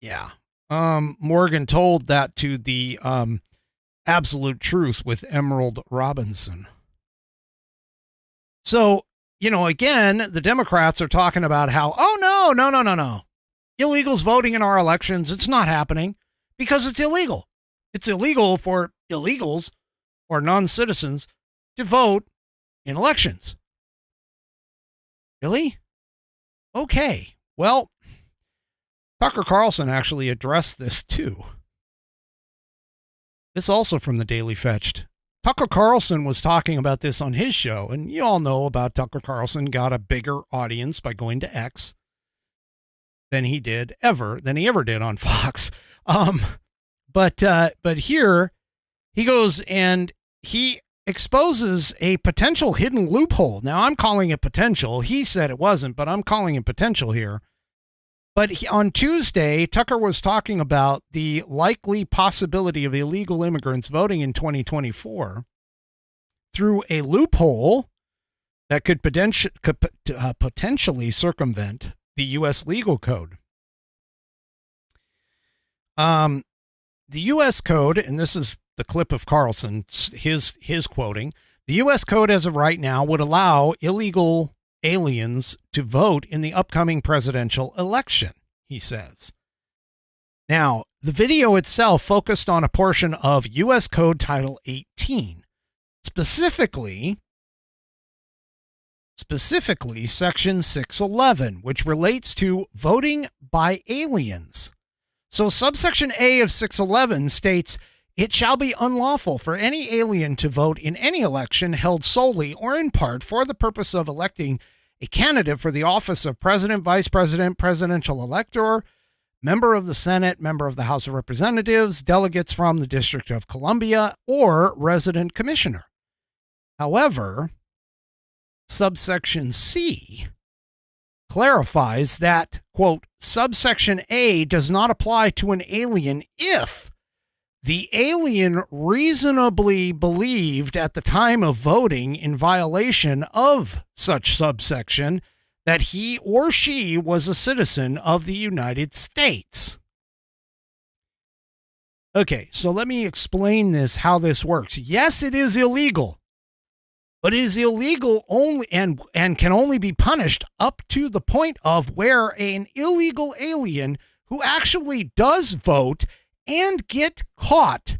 Yeah. Morgan told that to the Absolute Truth with Emerald Robinson. So, again, the Democrats are talking about how, oh, no. Illegals voting in our elections. It's not happening because it's illegal. It's illegal for illegals or non-citizens to vote in elections. Really? Okay. Well, Tucker Carlson actually addressed this too. It's also from the Daily Fetched. Tucker Carlson was talking about this on his show, and you all know about Tucker Carlson got a bigger audience by going to X than he ever did on Fox. But here he goes and he exposes a potential hidden loophole. Now, I'm calling it potential. He said it wasn't, but I'm calling it potential here. But on Tuesday, Tucker was talking about the likely possibility of illegal immigrants voting in 2024 through a loophole that could potentially circumvent the U.S. legal code. The U.S. code, and this is the clip of Carlson, his quoting, the U.S. code as of right now would allow illegal aliens to vote in the upcoming presidential election, he says. Now, the video itself focused on a portion of U.S. Code Title 18, specifically Section 611, which relates to voting by aliens. So subsection A of 611 states, it shall be unlawful for any alien to vote in any election held solely or in part for the purpose of electing a candidate for the office of president, vice president, presidential elector, member of the Senate, member of the House of Representatives, delegates from the District of Columbia, or resident commissioner. However, subsection C clarifies that, quote, subsection A does not apply to an alien if the alien reasonably believed at the time of voting in violation of such subsection that he or she was a citizen of the United States. Okay, so let me explain how this works. Yes, it is illegal, but it is illegal only and can only be punished up to the point of where an illegal alien who actually does vote and get caught,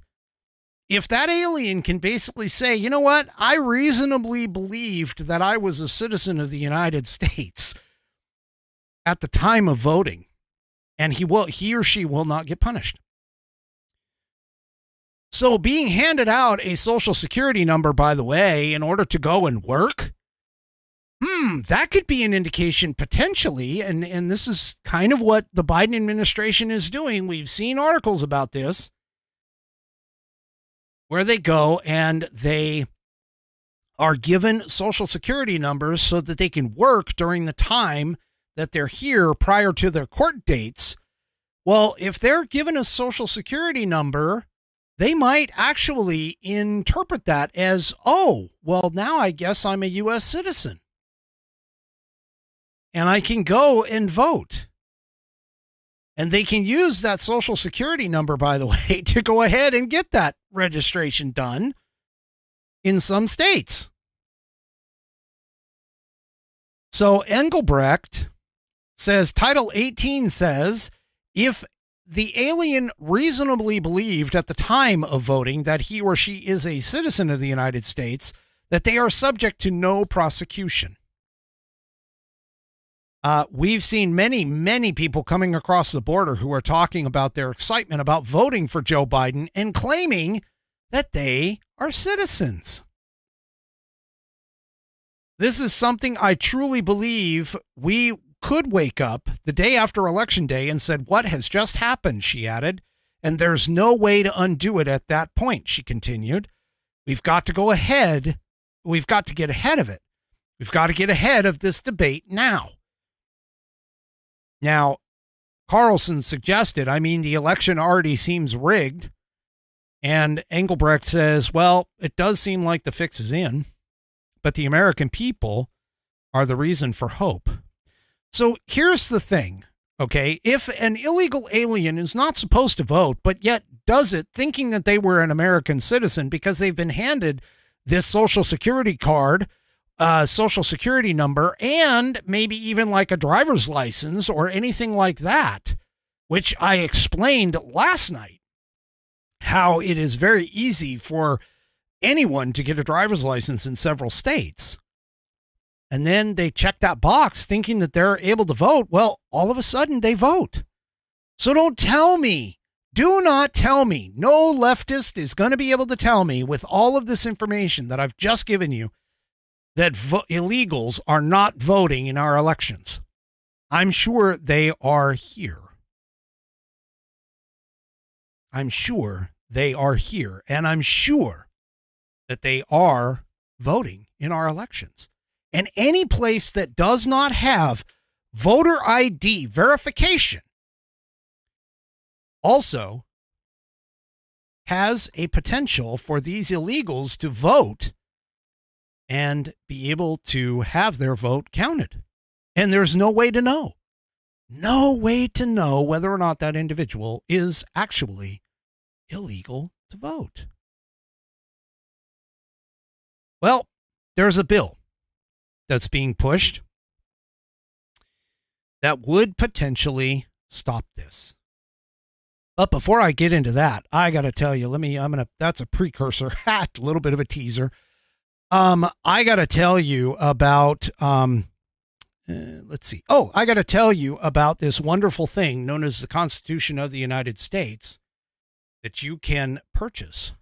if that alien can basically say, you know what, I reasonably believed that I was a citizen of the United States at the time of voting, and he or she will not get punished. So being handed out a social security number, by the way, in order to go and work, that could be an indication potentially, and this is kind of what the Biden administration is doing. We've seen articles about this, where they go and they are given social security numbers so that they can work during the time that they're here prior to their court dates. Well, if they're given a social security number, they might actually interpret that as, oh, well, now I guess I'm a U.S. citizen and I can go and vote. And they can use that social security number, by the way, to go ahead and get that registration done in some states. So Engelbrecht says, Title 18 says, if the alien reasonably believed at the time of voting that he or she is a citizen of the United States, that they are subject to no prosecution. We've seen many, many people coming across the border who are talking about their excitement about voting for Joe Biden and claiming that they are citizens. This is something I truly believe we could wake up the day after Election Day and said, what has just happened, she added, and there's no way to undo it at that point, she continued. We've got to go ahead. We've got to get ahead of it. We've got to get ahead of this debate now. Now, Carlson suggested, the election already seems rigged. And Engelbrecht says, well, it does seem like the fix is in, but the American people are the reason for hope. So here's the thing, okay? If an illegal alien is not supposed to vote, but yet does it thinking that they were an American citizen because they've been handed this Social Security card, Social Security number, and maybe even like a driver's license or anything like that, which I explained last night, how it is very easy for anyone to get a driver's license in several states. And then they check that box thinking that they're able to vote. Well, all of a sudden they vote. So don't tell me, do not tell me, no leftist is going to be able to tell me with all of this information that I've just given you that illegals are not voting in our elections. I'm sure they are here. I'm sure they are here, and I'm sure that they are voting in our elections. And any place that does not have voter ID verification also has a potential for these illegals to vote and be able to have their vote counted. And there's no way to know. No way to know whether or not that individual is actually illegal to vote. Well, there's a bill that's being pushed that would potentially stop this. But before I get into that, I got to tell you, that's a precursor, a little bit of a teaser. I got to tell you about, I got to tell you about this wonderful thing known as the Constitution of the United States that you can purchase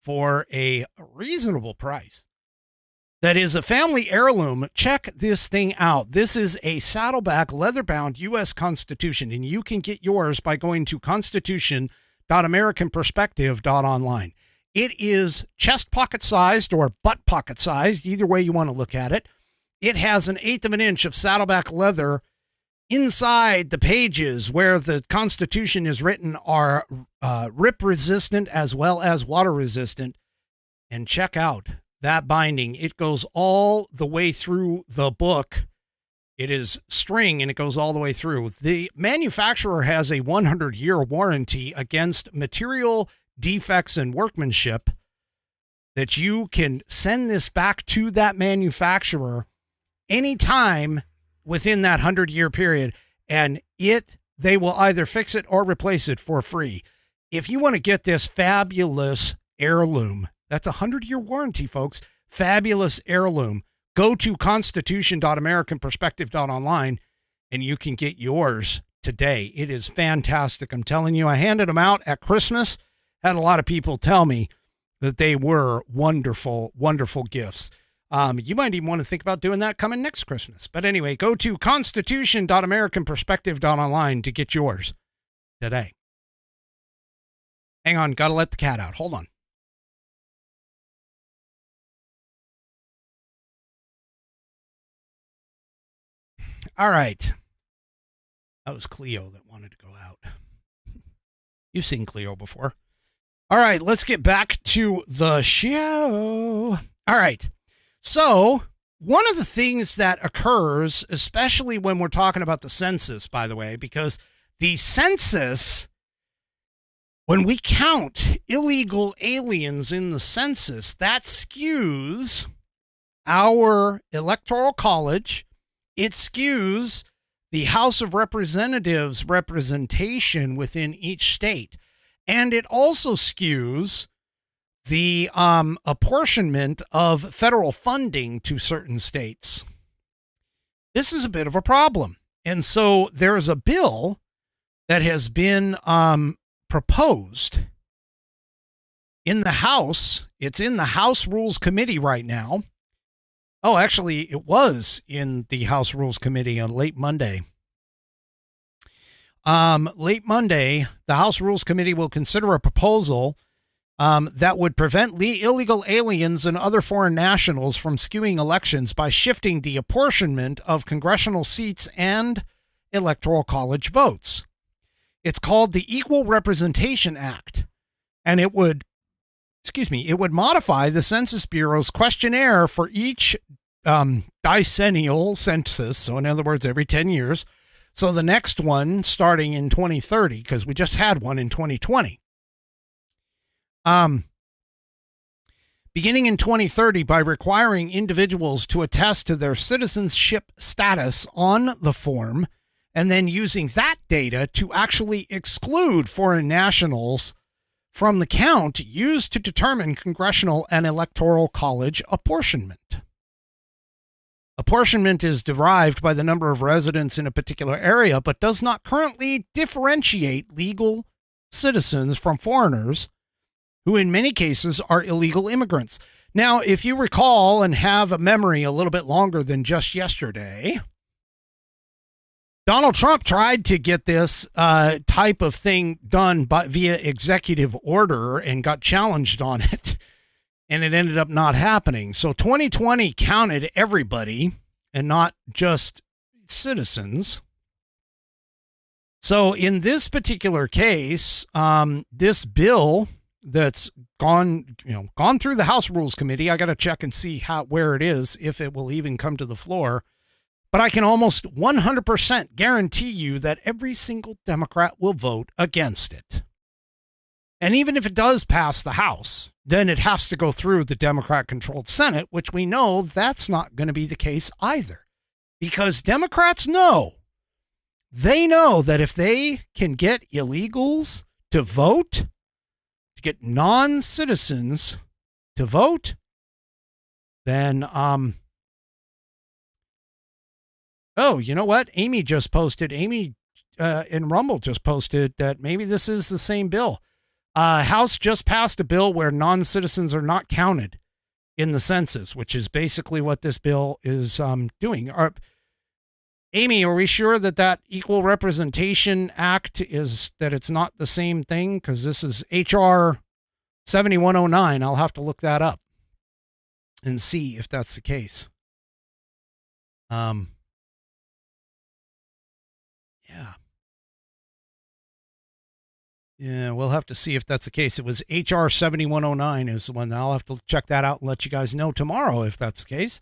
for a reasonable price. That is a family heirloom. Check this thing out. This is a Saddleback leather-bound U.S. Constitution, and you can get yours by going to constitution.americanperspective.online. It is chest pocket sized or butt pocket sized, either way you want to look at it. It has 1/8 of an inch of Saddleback leather. Inside the pages where the Constitution is written are rip resistant as well as water resistant. And check out that binding. It goes all the way through the book. It is string and it goes all the way through. The manufacturer has a 100-year warranty against material defects and workmanship that you can send this back to that manufacturer anytime within that 100-year period, and they will either fix it or replace it for free. If you want to get this fabulous heirloom, that's a 100-year warranty, folks, fabulous heirloom, go to constitution.americanperspective.online and you can get yours today. It is fantastic. I'm telling you, I handed them out at Christmas. Had a lot of people tell me that they were wonderful, wonderful gifts. You might even want to think about doing that coming next Christmas. But anyway, go to constitution.americanperspective.online to get yours today. Hang on, got to let the cat out. Hold on. All right. That was Cleo that wanted to go out. You've seen Cleo before. All right, let's get back to the show. All right. So, one of the things that occurs, especially when we're talking about the census, by the way, because the census, when we count illegal aliens in the census, that skews our electoral college. It skews the House of Representatives representation within each state. And it also skews the apportionment of federal funding to certain states. this is a bit of a problem. And so there is a bill that has been proposed in the House. It's in the House Rules Committee right now. Oh, actually, it was in the House Rules Committee on late Monday. Late Monday, the House Rules Committee will consider a proposal that would prevent illegal aliens and other foreign nationals from skewing elections by shifting the apportionment of congressional seats and electoral college votes. It's called the Equal Representation Act, and it would modify the Census Bureau's questionnaire for each decennial census. So in other words, every 10 years. So the next one starting in 2030, because we just had one in 2020. Beginning in 2030 by requiring individuals to attest to their citizenship status on the form and then using that data to actually exclude foreign nationals from the count used to determine congressional and electoral college apportionment. Apportionment is derived by the number of residents in a particular area, but does not currently differentiate legal citizens from foreigners, who in many cases are illegal immigrants. Now, if you recall and have a memory a little bit longer than just yesterday, Donald Trump tried to get this type of thing done via executive order and got challenged on it, and it ended up not happening. So 2020 counted everybody and not just citizens. So in this particular case, this bill that's gone through the House Rules Committee, I got to check and see where it is, if it will even come to the floor. But I can almost 100% guarantee you that every single Democrat will vote against it. And even if it does pass the House, then it has to go through the Democrat-controlled Senate, which we know that's not going to be the case either. Because Democrats know, they know that if they can get illegals to vote, to get non-citizens to vote, then, oh, you know what? Amy in Rumble just posted that maybe this is the same bill. House just passed a bill where non-citizens are not counted in the census, which is basically what this bill is doing. Amy, are we sure that Equal Representation Act that it's not the same thing? Because this is HR 7109. I'll have to look that up and see if that's the case. Yeah. Yeah, we'll have to see if that's the case. It was HR 7109 is the one. I'll have to check that out and let you guys know tomorrow if that's the case.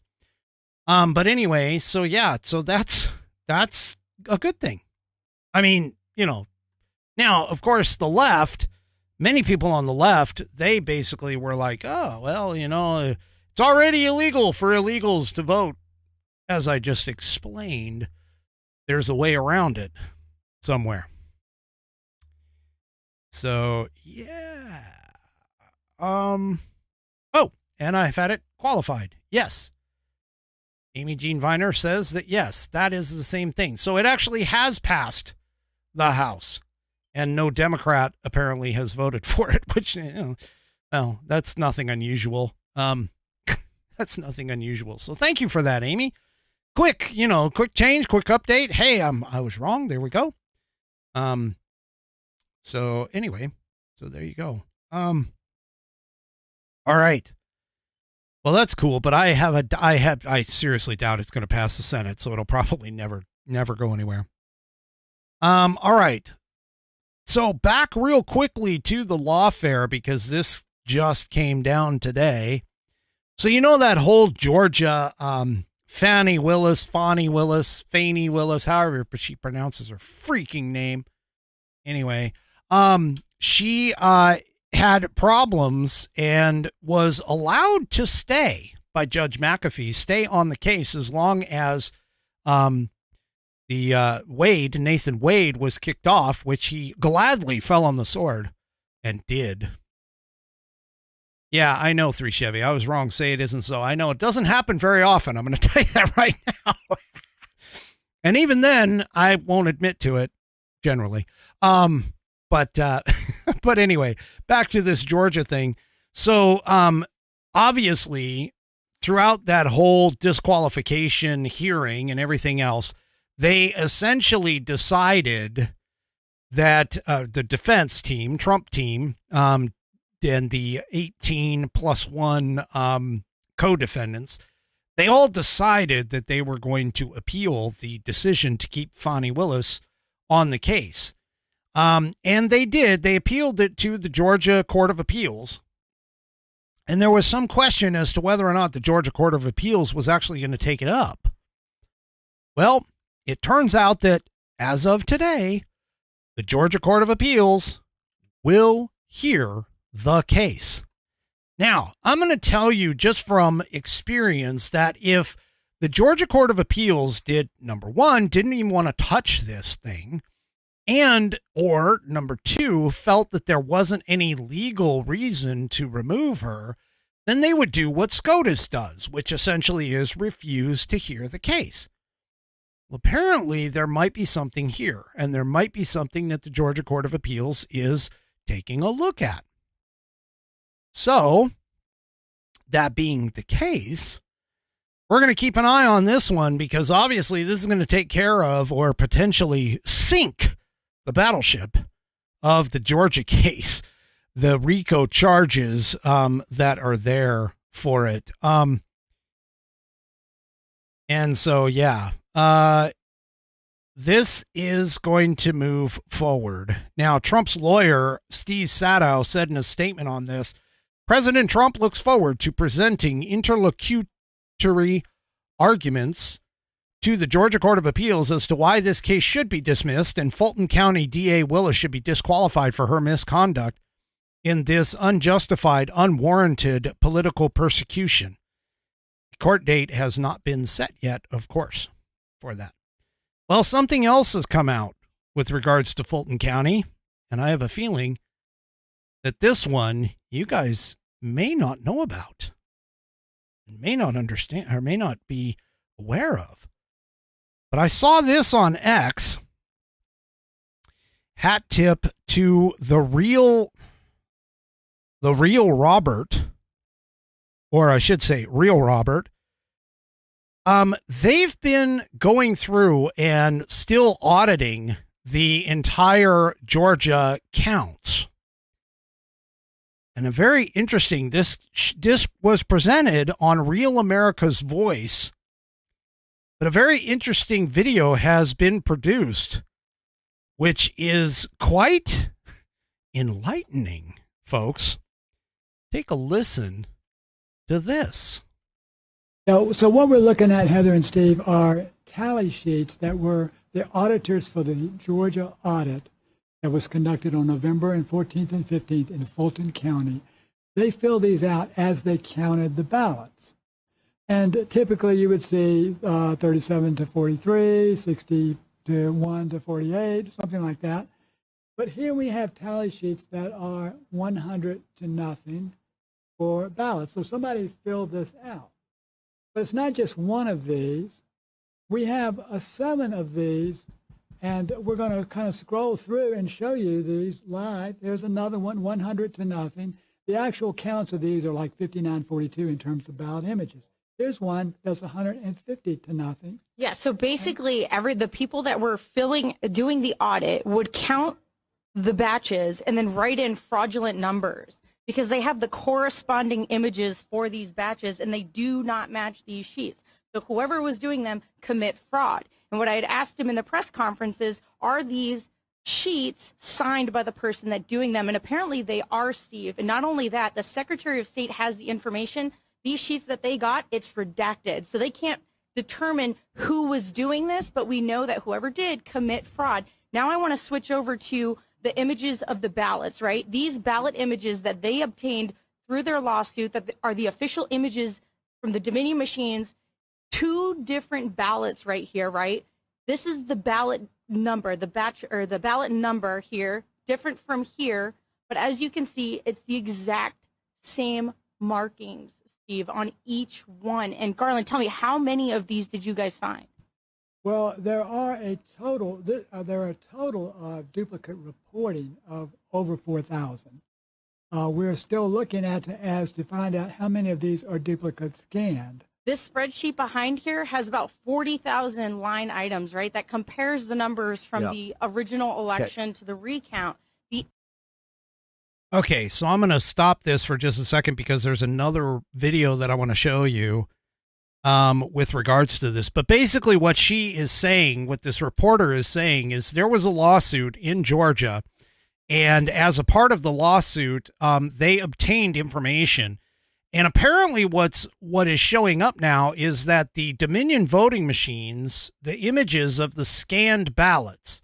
But anyway, so yeah, so that's a good thing. I mean, now, of course, the left, many people on the left, they basically were like, oh, well, it's already illegal for illegals to vote. As I just explained, there's a way around it somewhere. So, yeah. Oh, and I've had it qualified. Yes. Amy Jean Viner says that, yes, that is the same thing. So it actually has passed the House, and no Democrat apparently has voted for it, which, well, that's nothing unusual. That's nothing unusual. So thank you for that, Amy. Quick change, quick update. Hey, I was wrong. There we go. So anyway, so there you go. All right. Well, that's cool, but I seriously doubt it's going to pass the Senate, so it'll probably never go anywhere. All right. So back real quickly to the lawfare, because this just came down today. So that whole Georgia, Fani Willis, however she pronounces her freaking name. Anyway, she had problems and was allowed to stay by Judge McAfee, stay on the case as long as Nathan Wade was kicked off, which he gladly fell on the sword and did. Yeah, I know, 3 Chevy. I was wrong. Say it isn't so. I know it doesn't happen very often. I'm going to tell you that right now. And even then, I won't admit to it generally. But anyway, back to this Georgia thing. So, obviously, throughout that whole disqualification hearing and everything else, they essentially decided that the defense team, Trump team, and the 18 plus one co-defendants, they all decided that they were going to appeal the decision to keep Fani Willis on the case. And they did. They appealed it to the Georgia Court of Appeals. And there was some question as to whether or not the Georgia Court of Appeals was actually going to take it up. Well, it turns out that as of today, the Georgia Court of Appeals will hear the case. Now, I'm going to tell you just from experience that if the Georgia Court of Appeals did, number one, didn't even want to touch this thing, and or number two, felt that there wasn't any legal reason to remove her, then they would do what SCOTUS does, which essentially is refuse to hear the case. Well, apparently there might be something here, and there might be something that the Georgia Court of Appeals is taking a look at. So, that being the case, we're going to keep an eye on this one because obviously this is going to take care of or potentially sink the battleship of the Georgia case, the RICO charges that are there for it. And so, yeah, this is going to move forward. Now, Trump's lawyer, Steve Sadow, said in a statement on this, President Trump looks forward to presenting interlocutory arguments to the Georgia Court of Appeals as to why this case should be dismissed and Fulton County DA Willis should be disqualified for her misconduct in this unjustified, unwarranted political persecution. The court date has not been set yet, of course, for that. Well, something else has come out with regards to Fulton County, and I have a feeling that this one you guys may not know about, may not understand, or may not be aware of. But I saw this on X. Hat tip to the real Robert, or I should say real Robert. They've been going through and still auditing the entire Georgia counts. And a very interesting, this was presented on Real America's Voice, but a very interesting video has been produced, which is quite enlightening, folks. Take a listen to this. So what we're looking at, Heather and Steve, are tally sheets that were the auditors for the Georgia audit that was conducted on November 14th and 15th in Fulton County. They filled these out as they counted the ballots. And typically you would see 37 to 43, 61 to 48, something like that. But here we have tally sheets that are 100 to nothing for ballots. So somebody filled this out. But it's not just one of these. We have 7 of these, and we're going to kind of scroll through and show you these live. There's another one, 100 to nothing. The actual counts of these are like 59-42 in terms of ballot images. Here's one that's 150 to nothing. Yeah, so basically the people that were doing the audit would count the batches and then write in fraudulent numbers because they have the corresponding images for these batches and they do not match these sheets. So whoever was doing them commit fraud. And what I had asked him in the press conference is, are these sheets signed by the person that doing them? And apparently they are, Steve. And not only that, the Secretary of State has the information. These sheets that they got, it's redacted. So they can't determine who was doing this, but we know that whoever did commit fraud. Now I want to switch over to the images of the ballots, right? These ballot images that they obtained through their lawsuit that are the official images from the Dominion machines, 2 different ballots right here, right? This is the ballot number, the batch or the ballot number here, different from here. But as you can see, it's the exact same markings, Steve, on each one. And Garland, tell me, how many of these did you guys find? Well, there are a total of duplicate reporting of over 4,000. We're still looking at to find out how many of these are duplicate scanned. This spreadsheet behind here has about 40,000 line items, right? That compares the numbers from the original election to the recount. Okay, so I'm going to stop this for just a second because there's another video that I want to show you with regards to this. But basically what she is saying, what this reporter is saying, is there was a lawsuit in Georgia, and as a part of the lawsuit, they obtained information. And apparently what is showing up now is that the Dominion voting machines, the images of the scanned ballots,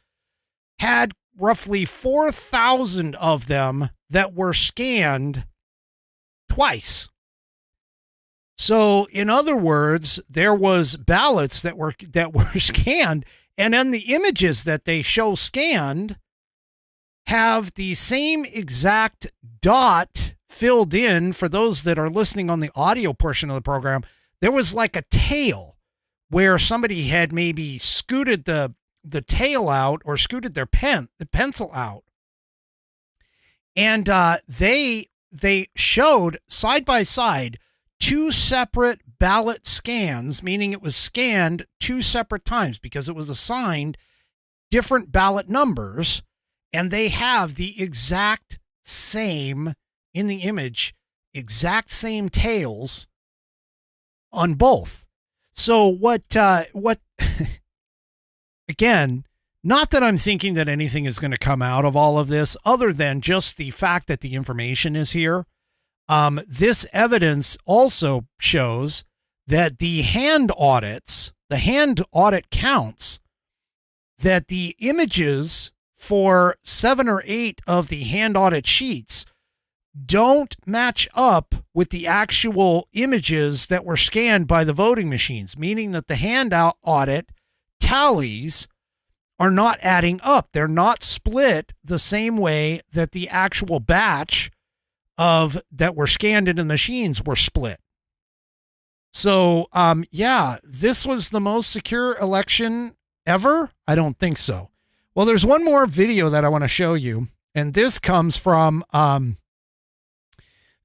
had roughly 4,000 of them that were scanned twice. So in other words, there was ballots that were scanned, and then the images that they show scanned have the same exact dot filled in. For those that are listening on the audio portion of the program, there was like a tail where somebody had maybe scooted the tail out or scooted the pencil out. And they showed side by side two separate ballot scans, meaning it was scanned two separate times because it was assigned different ballot numbers, and they have the exact same in the image, exact same tails on both. So what again, not that I'm thinking that anything is going to come out of all of this other than just the fact that the information is here. This evidence also shows that the hand audit counts, that the images for 7 or 8 of the hand audit sheets don't match up with the actual images that were scanned by the voting machines, meaning that the hand audit tallies are not adding up. They're not split the same way that the actual batch that were scanned into the machines were split. So, this was the most secure election ever? I don't think so. Well, there's one more video that I want to show you, and this comes from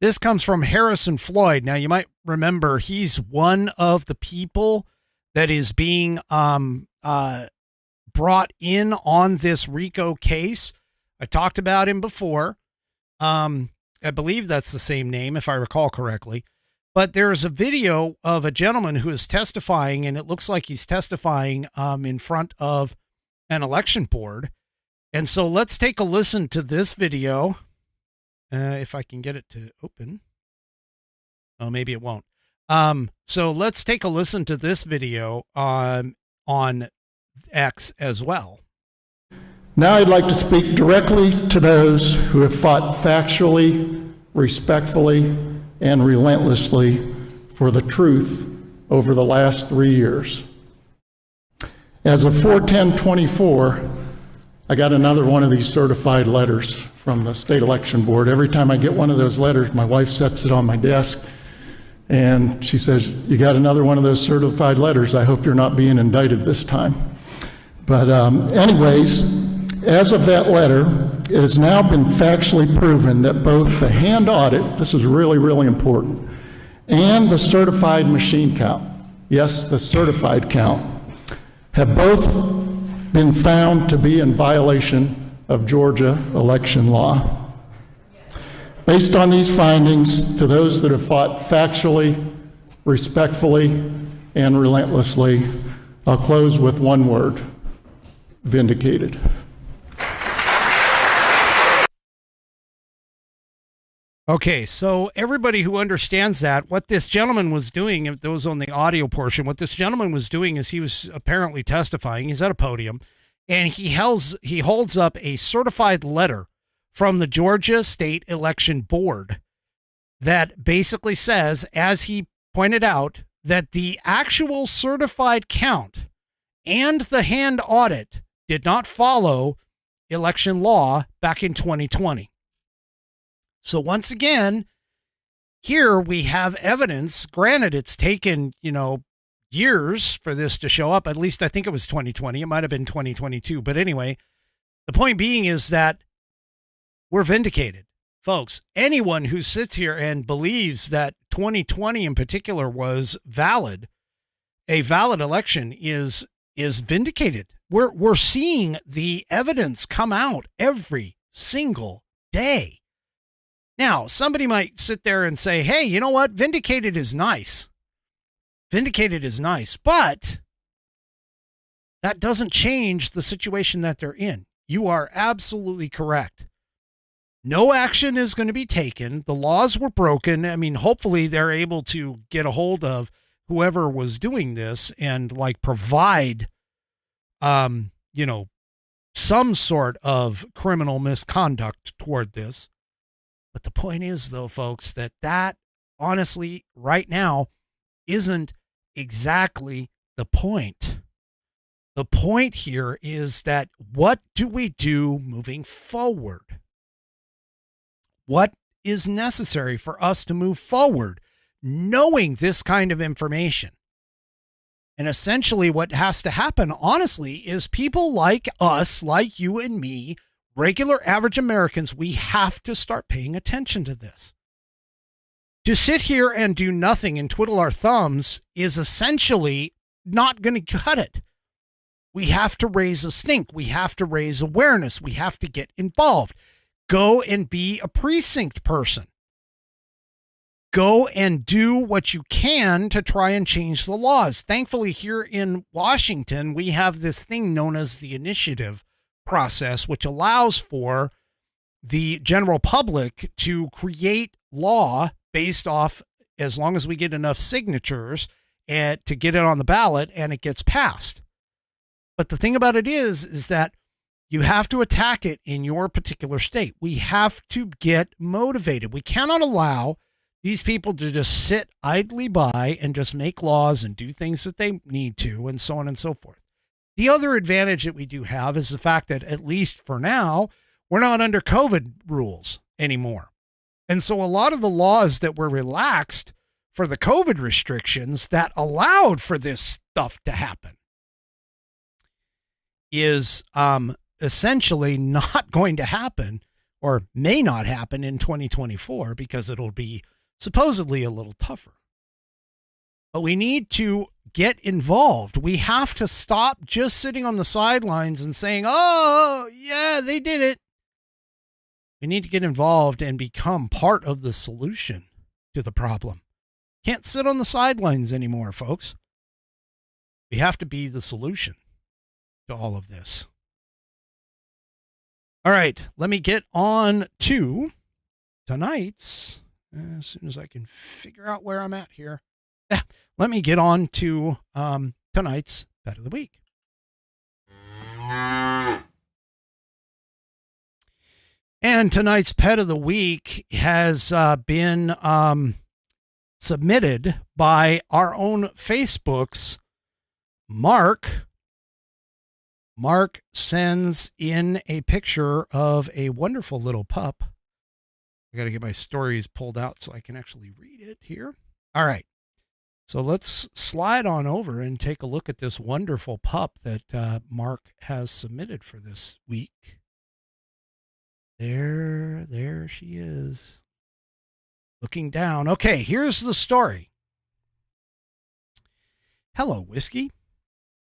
Harrison Floyd. Now, you might remember he's one of the people that is being brought in on this RICO case. I talked about him before. I believe that's the same name, if I recall correctly. But there's a video of a gentleman who is testifying, and it looks like he's testifying in front of an election board. And so let's take a listen to this video. If I can get it to open. Oh, maybe it won't. So let's take a listen to this video on X as well. Now I'd like to speak directly to those who have fought factually, respectfully, and relentlessly for the truth over the last 3 years. As of 4/10/24, I got another one of these certified letters from the state election board. Every time I get one of those letters, my wife sets it on my desk and she says, "You got another one of those certified letters. I hope you're not being indicted this time." But anyways, as of that letter, it has now been factually proven that both the hand audit, this is really, really important, and the certified machine count, yes, the certified count, have both been found to be in violation of Georgia election law. Based on these findings, to those that have fought factually, respectfully, and relentlessly, I'll close with one word: vindicated. Okay, so everybody who understands that, what this gentleman was doing, if those on the audio portion, what this gentleman was doing is he was apparently testifying. He's at a podium, and he holds up a certified letter from the Georgia State Election Board that basically says, as he pointed out, that the actual certified count and the hand audit did not follow election law back in 2020. So once again, here we have evidence. Granted, it's taken, years for this to show up. At least I think it was 2020. It might have been 2022. But anyway, the point being is that we're vindicated. Folks, anyone who sits here and believes that 2020 in particular was valid, a valid election is vindicated. We're seeing the evidence come out every single day. Now, somebody might sit there and say, hey, you know what? Vindicated is nice. Vindicated is nice, but that doesn't change the situation that they're in. You are absolutely correct. No action is going to be taken. The laws were broken. I mean, hopefully they're able to get a hold of whoever was doing this and like provide, some sort of criminal misconduct toward this. But the point is, though, folks, that honestly right now isn't exactly the point. The point here is that what do we do moving forward? What is necessary for us to move forward knowing this kind of information? And essentially what has to happen, honestly, is people like us, like you and me, regular average Americans, we have to start paying attention to this. To sit here and do nothing and twiddle our thumbs is essentially not going to cut it. We have to raise a stink. We have to raise awareness. We have to get involved. Go and be a precinct person. Go and do what you can to try and change the laws. Thankfully, here in Washington, we have this thing known as the initiative process, which allows for the general public to create law based off, as long as we get enough signatures and to get it on the ballot and it gets passed. But the thing about it is that you have to attack it in your particular state. We have to get motivated. We cannot allow these people to just sit idly by and just make laws and do things that they need to, and so on and so forth. The other advantage that we do have is the fact that, at least for now, we're not under COVID rules anymore. And so a lot of the laws that were relaxed for the COVID restrictions that allowed for this stuff to happen is essentially not going to happen, or may not happen, in 2024, because it'll be supposedly a little tougher. But we need to get involved. We have to stop just sitting on the sidelines and saying, oh, yeah, they did it. We need to get involved and become part of the solution to the problem. Can't sit on the sidelines anymore, folks. We have to be the solution to all of this. All right, let me get on to tonight's, as soon as I can figure out where I'm at here. Yeah, let me get on to tonight's Pet of the Week. And tonight's Pet of the Week has been submitted by our own Facebook's Mark. Mark sends in a picture of a wonderful little pup. I got to get my stories pulled out so I can actually read it here. All right. So let's slide on over and take a look at this wonderful pup that Mark has submitted for this week. There she is. Looking down. Okay, here's the story. Hello, Whiskey.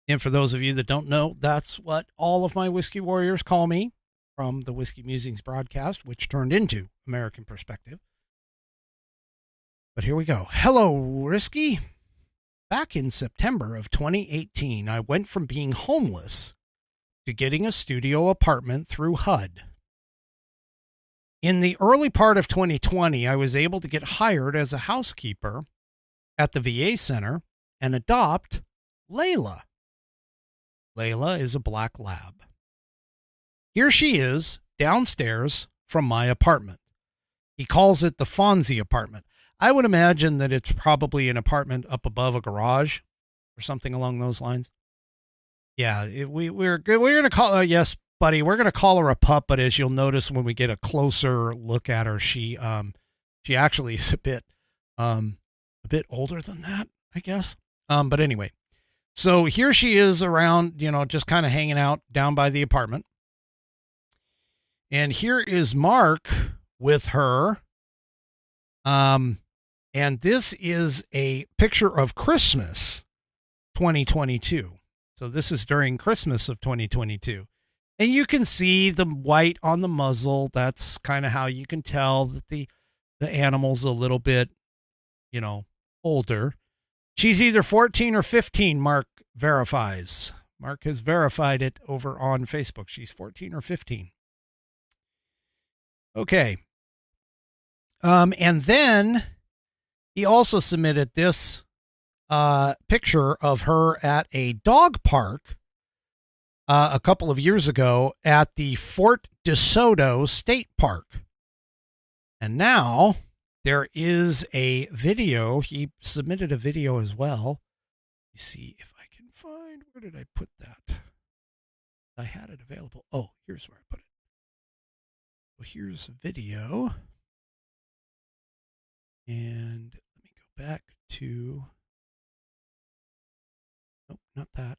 And for those of you that don't know, that's what all of my Whiskey Warriors call me from the Whiskey Musings broadcast, which turned into American Perspective. But here we go. Hello, Whiskey. Back in September of 2018, I went from being homeless to getting a studio apartment through HUD. In the early part of 2020, I was able to get hired as a housekeeper at the VA center and adopt Layla. Layla is a black lab. Here she is downstairs from my apartment. He calls it the Fonzie apartment. I would imagine that it's probably an apartment up above a garage or something along those lines. Yeah, we're going to call her, yes, buddy, we're going to call her a pup, but as you'll notice when we get a closer look at her, she actually is a bit older than that, I guess. But anyway, so here she is around, just kind of hanging out down by the apartment. And here is Mark with her. And this is a picture of Christmas 2022. So this is during Christmas of 2022. And you can see the white on the muzzle. That's kind of how you can tell that the animal's a little bit, older. She's either 14 or 15, Mark verifies. Mark has verified it over on Facebook. She's 14 or 15. Okay. And then he also submitted this picture of her at a dog park a couple of years ago at the Fort DeSoto State Park. And now there is a video. He submitted a video as well. Let me see if I can find, where did I put that? I had it available. Oh, here's where I put it. So here's a video. And let me go back to, nope, not that.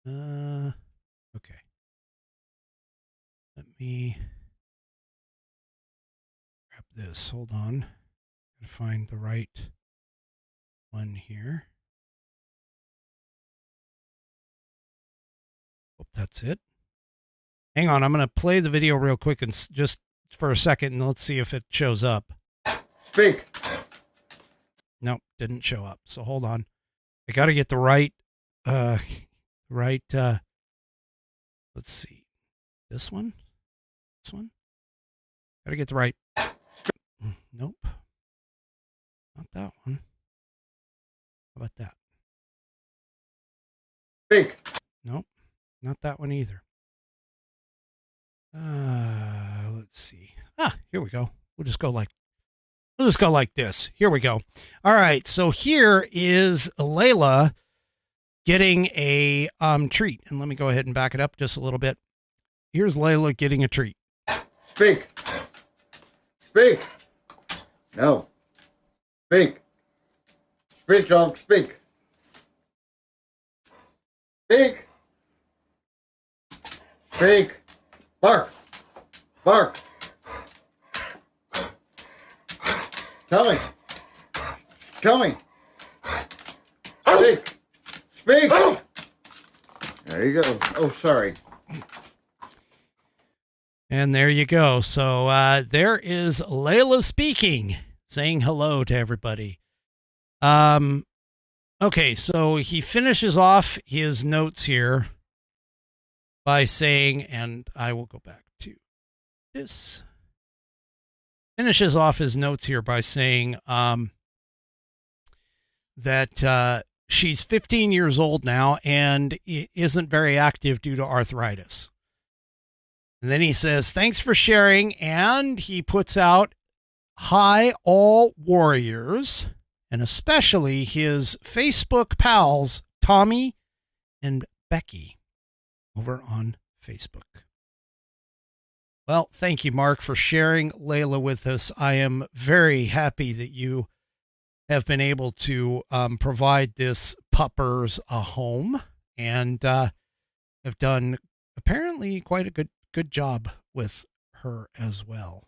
Nope. Okay. Let me grab this. Hold on. Gotta find the right one here. Hope that's it. Hang on, I'm going to play the video real quick and just for a second, and let's see if it shows up. Speak. Nope, didn't show up. So hold on. I got to get the right, let's see. This one? This one? Got to get the right. Nope. Not that one. How about that? Speak. Nope, not that one either. Let's see. Here we go. We'll just go like this. Here we go. All right. So here is Layla getting a treat. And let me go ahead and back it up just a little bit. Here's Layla getting a treat. Speak. Speak. No. Speak. Speak, dog. Speak. Speak. Speak. Bark. Bark. Tell me. Tell me. Speak. Speak. There you go. Oh, sorry. And there you go. So there is Layla speaking, saying hello to everybody. Okay, so he finishes off his notes here by saying, and I will go back to this, finishes off his notes here by saying that she's 15 years old now and isn't very active due to arthritis. And then he says, thanks for sharing. And he puts out, hi, all warriors, and especially his Facebook pals, Tommy and Becky, over on Facebook. Well, thank you, Mark, for sharing Layla with us. I am very happy that you have been able to provide this puppers a home and have done apparently quite a good job with her as well.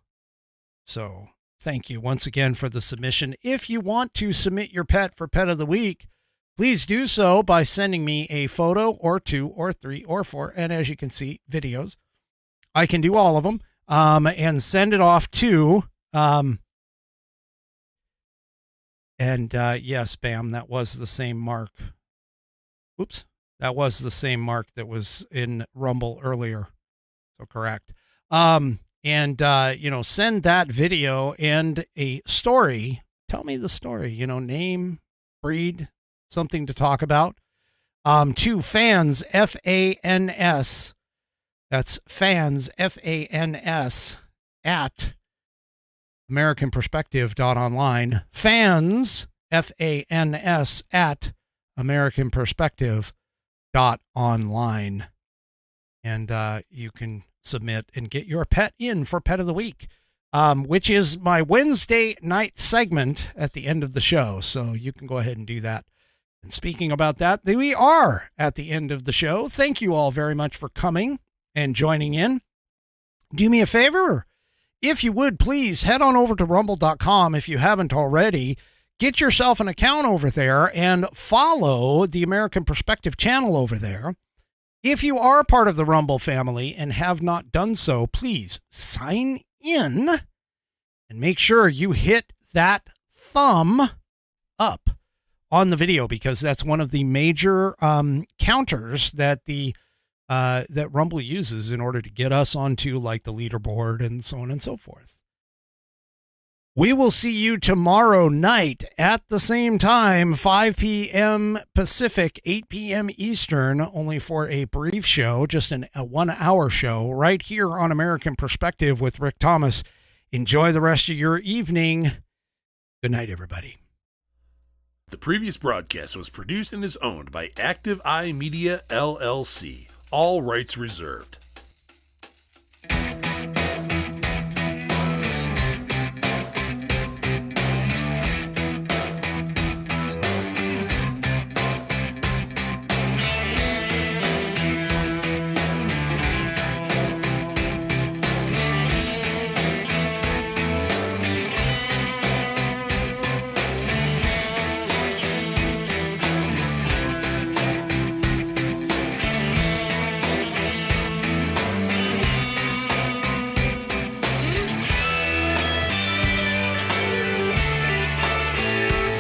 So thank you once again for the submission. If you want to submit your pet for Pet of the Week, please do so by sending me a photo or 2 or 3 or 4. And as you can see, videos. I can do all of them and send it off to, yes, Bam, that was the same Mark. Oops. That was the same Mark that was in Rumble earlier. So correct. Send that video and a story. Tell me the story, name, breed, something to talk about. To fans, FANS. That's fans, FANS, at AmericanPerspective.online. Fans, FANS, at AmericanPerspective.online. And you can submit and get your pet in for Pet of the Week. which is my Wednesday night segment at the end of the show. So you can go ahead and do that. And speaking about that, we are at the end of the show. Thank you all very much for coming and joining in. Do me a favor. If you would, please head on over to rumble.com if you haven't already. Get yourself an account over there and follow the American Perspective channel over there. If you are part of the Rumble family and have not done so, please sign in and make sure you hit that thumb up on the video, because that's one of the major counters that that Rumble uses in order to get us onto like the leaderboard and so on and so forth. We will see you tomorrow night at the same time, 5 p.m. Pacific, 8 p.m. Eastern, only for a brief show, just a 1 hour show right here on American Perspective with Rick Thomas. Enjoy the rest of your evening. Good night, everybody. The previous broadcast was produced and is owned by Active Eye Media LLC. All rights reserved.